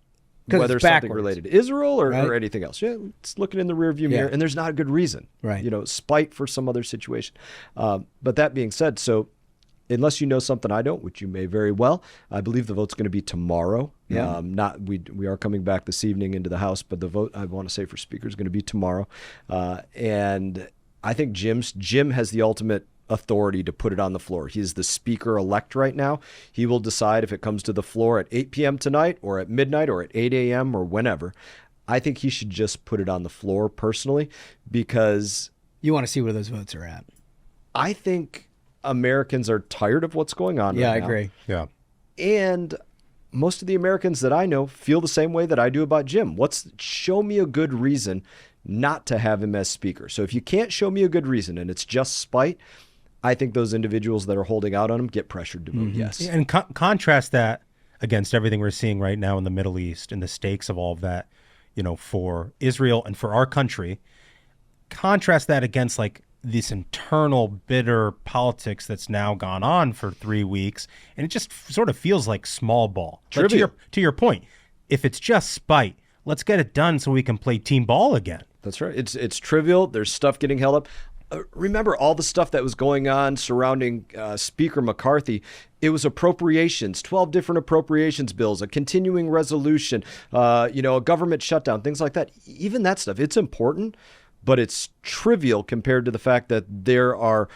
whether something related to Israel or anything else. Yeah, it's looking in the rearview mirror, and there's not a good reason. Right. Spite for some other situation. But that being said, so unless you know something I don't, which you may very well, I believe the vote's going to be tomorrow. Yeah. We are coming back this evening into the House, but the vote, I want to say, for Speaker is going to be tomorrow. And I think Jim has the ultimate authority to put it on the floor. He is the Speaker-elect right now. He will decide if it comes to the floor at 8 p.m. tonight or at midnight or at 8 a.m. or whenever. I think he should just put it on the floor personally, because you want to see where those votes are at. I think Americans are tired of what's going on right now. Yeah, I agree. Yeah. And most of the Americans that I know feel the same way that I do about Jim. Show me a good reason not to have him as speaker. So if you can't show me a good reason and it's just spite, I think those individuals that are holding out on him get pressured to vote yes. And contrast that against everything we're seeing right now in the Middle East and the stakes of all of that, for Israel and for our country. Contrast that against like this internal bitter politics that's now gone on for 3 weeks, and it just sort of feels like small ball. But to your point, if it's just spite, let's get it done so we can play team ball again. That's right. It's trivial. There's stuff getting held up. Remember all the stuff that was going on surrounding Speaker McCarthy. It was appropriations, 12 different appropriations bills, a continuing resolution, a government shutdown, things like that. Even that stuff, it's important, but it's trivial compared to the fact that there are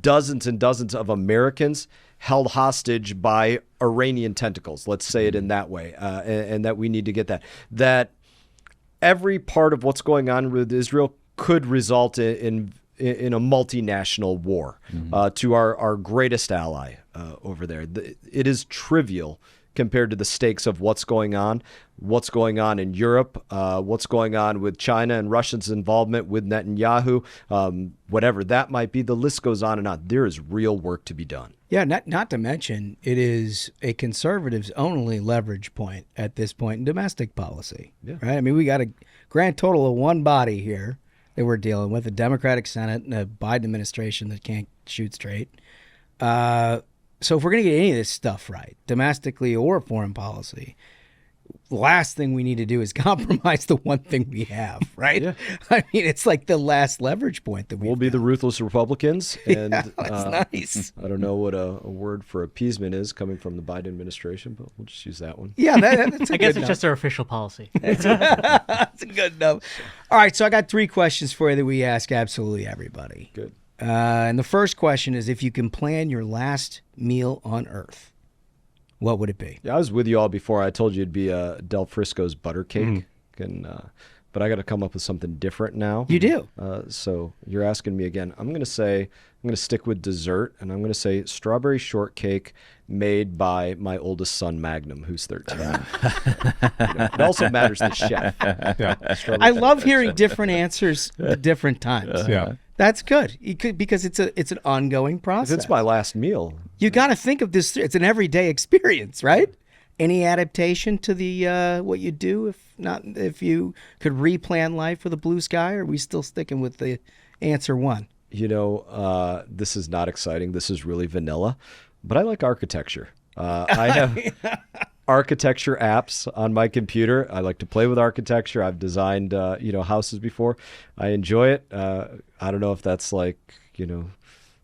dozens and dozens of Americans held hostage by Iranian tentacles. Let's say it in that way, and that we need to get that. That every part of what's going on with Israel could result in a multinational war to our greatest ally over there. It is trivial compared to the stakes of what's going on in Europe, what's going on with China and Russia's involvement with Netanyahu, whatever that might be. The list goes on and on. There is real work to be done. Yeah, not to mention, it is a conservative's only leverage point at this point in domestic policy. Yeah. Right? I mean, we got a grand total of one body here that we're dealing with, a Democratic Senate and a Biden administration that can't shoot straight. So if we're going to get any of this stuff right, domestically or foreign policy, the last thing we need to do is compromise the one thing we have, right? Yeah. I mean, it's like the last leverage point that we'll be the ruthless Republicans. And yeah, that's nice. I don't know what a word for appeasement is coming from the Biden administration, but we'll just use that one. Yeah, that's I guess it's just our official policy. That's a good enough. All right, so I got 3 questions for you that we ask absolutely everybody. Good. And the first question is, if you can plan your last meal on Earth, what would it be? Yeah, I was with you all before. I told you it'd be Del Frisco's butter cake, but I got to come up with something different now. You do. So you're asking me again. I'm going to stick with dessert, and I'm going to say strawberry shortcake made by my oldest son, Magnum, who's 13. It also matters the chef. Yeah. I love hearing different answers at different times. Yeah. That's good. Because it's an ongoing process. It's my last meal. You got to think of this. It's an everyday experience, right? Any adaptation to the what you do if you could replan life with a blue sky? Or are we still sticking with the answer 1? This is not exciting. This is really vanilla, but I like architecture. I have architecture apps on my computer. I like to play with architecture. I've designed, houses before. I enjoy it. I don't know if that's like,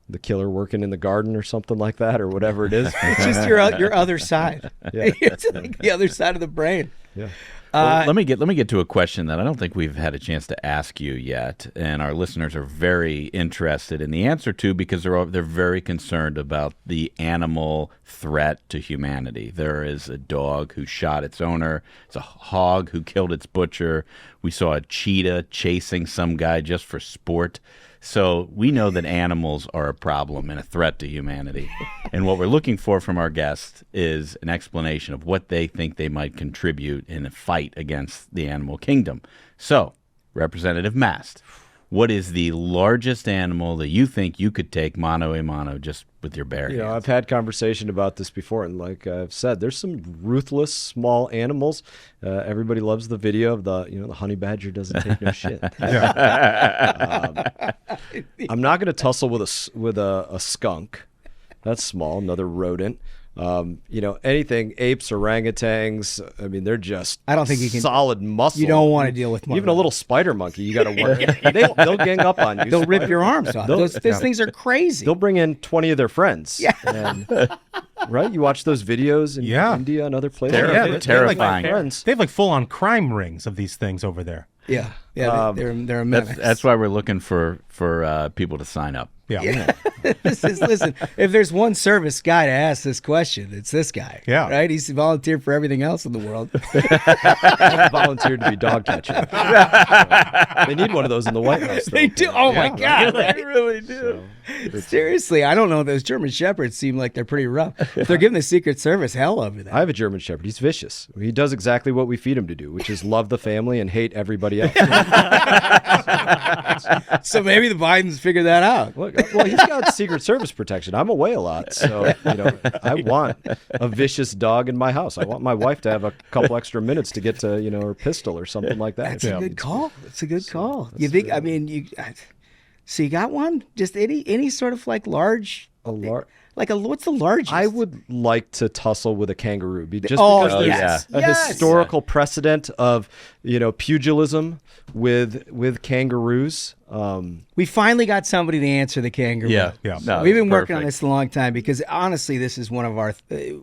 the killer working in the garden or something like that or whatever it is. It's just your other side. Yeah. It's like the other side of the brain. Yeah. Well, let me get to a question that I don't think we've had a chance to ask you yet, and our listeners are very interested in the answer to, because they're very concerned about the animal threat to humanity. There is a dog who shot its owner. It's a hog who killed its butcher. We saw a cheetah chasing some guy just for sport. So we know that animals are a problem and a threat to humanity. And what we're looking for from our guests is an explanation of what they think they might contribute in a fight against the animal kingdom. So, Representative Mast, what is the largest animal that you think you could take mano a mano just with your bare hands? I've had conversation about this before, and like I've said, there's some ruthless small animals. Everybody loves the video of the honey badger doesn't take no shit. I'm not going to tussle with a skunk. That's small, another rodent. Anything, apes, orangutans, I mean, they're just I don't think you can, solid muscle. You don't want to deal with even a little spider monkey. You got to work. They'll gang up on you. They'll rip your arms off. Those things are crazy. They'll bring in 20 of their friends. Yeah. And, right? You watch those videos in India and other places. They're terrifying. They have like full-on crime rings of these things over there. Yeah. They're a menace. That's why we're looking for people to sign up. Yeah. Listen, if there's one service guy to ask this question, it's this guy. Yeah. Right? He's volunteered for everything else in the world. I volunteered to be dog catcher. They need one of those in the White House, though. They do. Oh, my God. Right? They really do. Seriously, I don't know. Those German Shepherds seem like they're pretty rough. If they're giving the Secret Service hell over that. I have a German Shepherd. He's vicious. He does exactly what we feed him to do, which is love the family and hate everybody else. So maybe the Bidens figured that out. Well, he's got Secret Service protection. I'm away a lot, so I want a vicious dog in my house. I want my wife to have a couple extra minutes to get to her pistol or something like that. That's a good call. It's a good call. You think? I mean, so you got one? Just any sort of like large. What's the largest? I would like to tussle with a kangaroo, because there's a historical precedent of pugilism with kangaroos. We finally got somebody to answer the kangaroo. Yeah. No, we've been working on this a long time because honestly, this is one of our.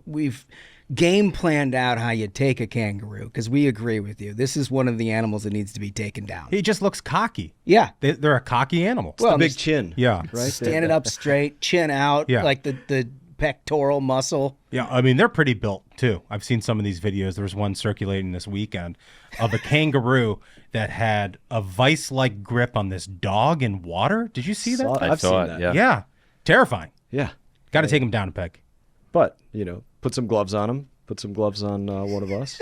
We've game planned out how you take a kangaroo because we agree with you. This is one of the animals that needs to be taken down. He just looks cocky. Yeah, they're a cocky animal. Well, the big chin. Yeah, right. Standing up straight, chin out, like the pectoral muscle. Yeah, I mean they're pretty built too. I've seen some of these videos. There was one circulating this weekend of a kangaroo that had a vice-like grip on this dog in water. Did you see that? I've seen that. Yeah, terrifying. Yeah, got to take him down a peg. But put some gloves on him. Put some gloves on one of us.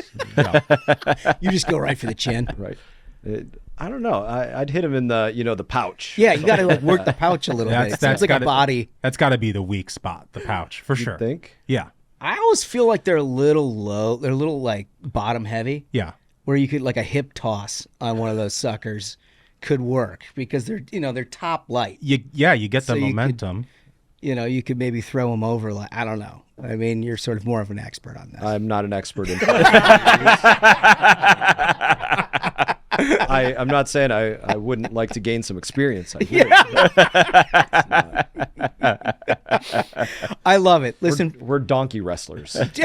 You just go right for the chin. Right. I don't know. I'd hit him in the the pouch. Yeah, you got to work the pouch a little bit. It's like a body. That's got to be the weak spot, the pouch, for sure. Think? Yeah. I always feel like they're a little low. They're a little like bottom heavy. Yeah. Where you could like a hip toss on one of those suckers could work because they're they're top light. You get the momentum. You could maybe throw them over. Like I don't know. I mean, you're sort of more of an expert on this. I'm not an expert in I'm not saying I wouldn't like to gain some experience. I would. I love it. Listen, we're donkey wrestlers. That's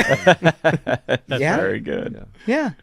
very good. Yeah.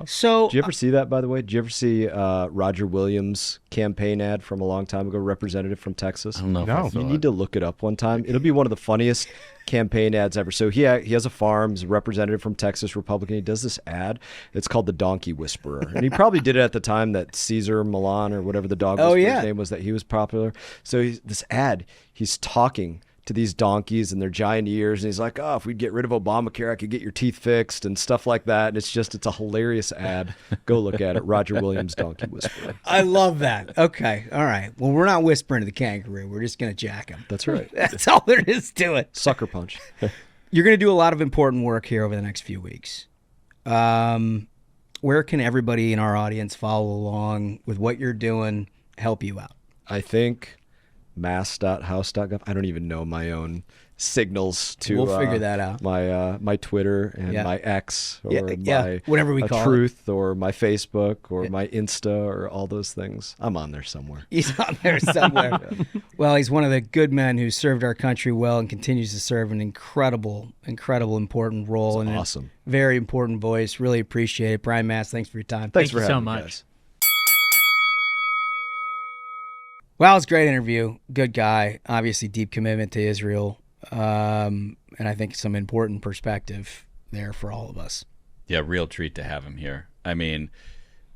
So, did you ever see that? By the way, did you ever see Roger Williams' campaign ad from a long time ago, representative from Texas? I don't know. No, you need to look it up one time. It'll be one of the funniest campaign ads ever. So he has a farm. He's a representative from Texas, Republican. He does this ad. It's called the Donkey Whisperer, and he probably did it at the time that Caesar Milan or whatever the dog whisperer's name was, that he was popular. So this ad, he's talking to these donkeys and their giant ears, and he's like, "Oh, if we'd get rid of Obamacare, I could get your teeth fixed," and stuff like that. And it's a hilarious ad. Go look at it. Roger Williams, Donkey Whisperer. I love that. Okay, all right. Well, we're not whispering to the kangaroo. We're just gonna jack him. That's right. That's all there is to it. Sucker punch. You're gonna do a lot of important work here over the next few weeks. Where can everybody in our audience follow along with what you're doing, help you out? I think mast.house.gov. I don't even know my own signals to we'll figure that out. My Twitter and my X or my whatever we call Truth or my Facebook or my Insta or all those things. I'm on there somewhere. He's on there somewhere. Well, he's one of the good men who served our country well and continues to serve an incredible, important role. That's and awesome. A very important voice. Really appreciate it. Brian Mast, thanks for your time. Thanks for having so me, much. Guys. Well, it was a great interview. Good guy. Obviously, deep commitment to Israel. And I think some important perspective there for all of us. Yeah, real treat to have him here. I mean,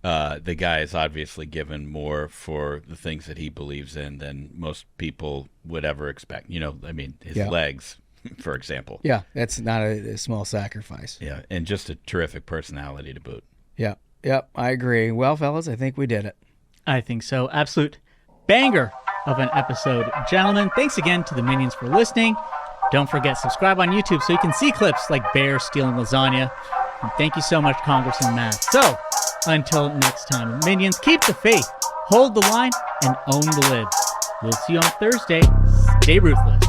the guy is obviously given more for the things that he believes in than most people would ever expect. His legs, for example. Yeah, that's not a small sacrifice. Yeah, and just a terrific personality to boot. Yeah, I agree. Well, fellas, I think we did it. I think so. Absolute banger of an episode. Gentlemen, thanks again to the Minions for listening. Don't forget, subscribe on YouTube so you can see clips like Bear stealing lasagna. And thank you so much, Congressman Mast. So, until next time, Minions, keep the faith, hold the line, and own the libs. We'll see you on Thursday. Stay ruthless.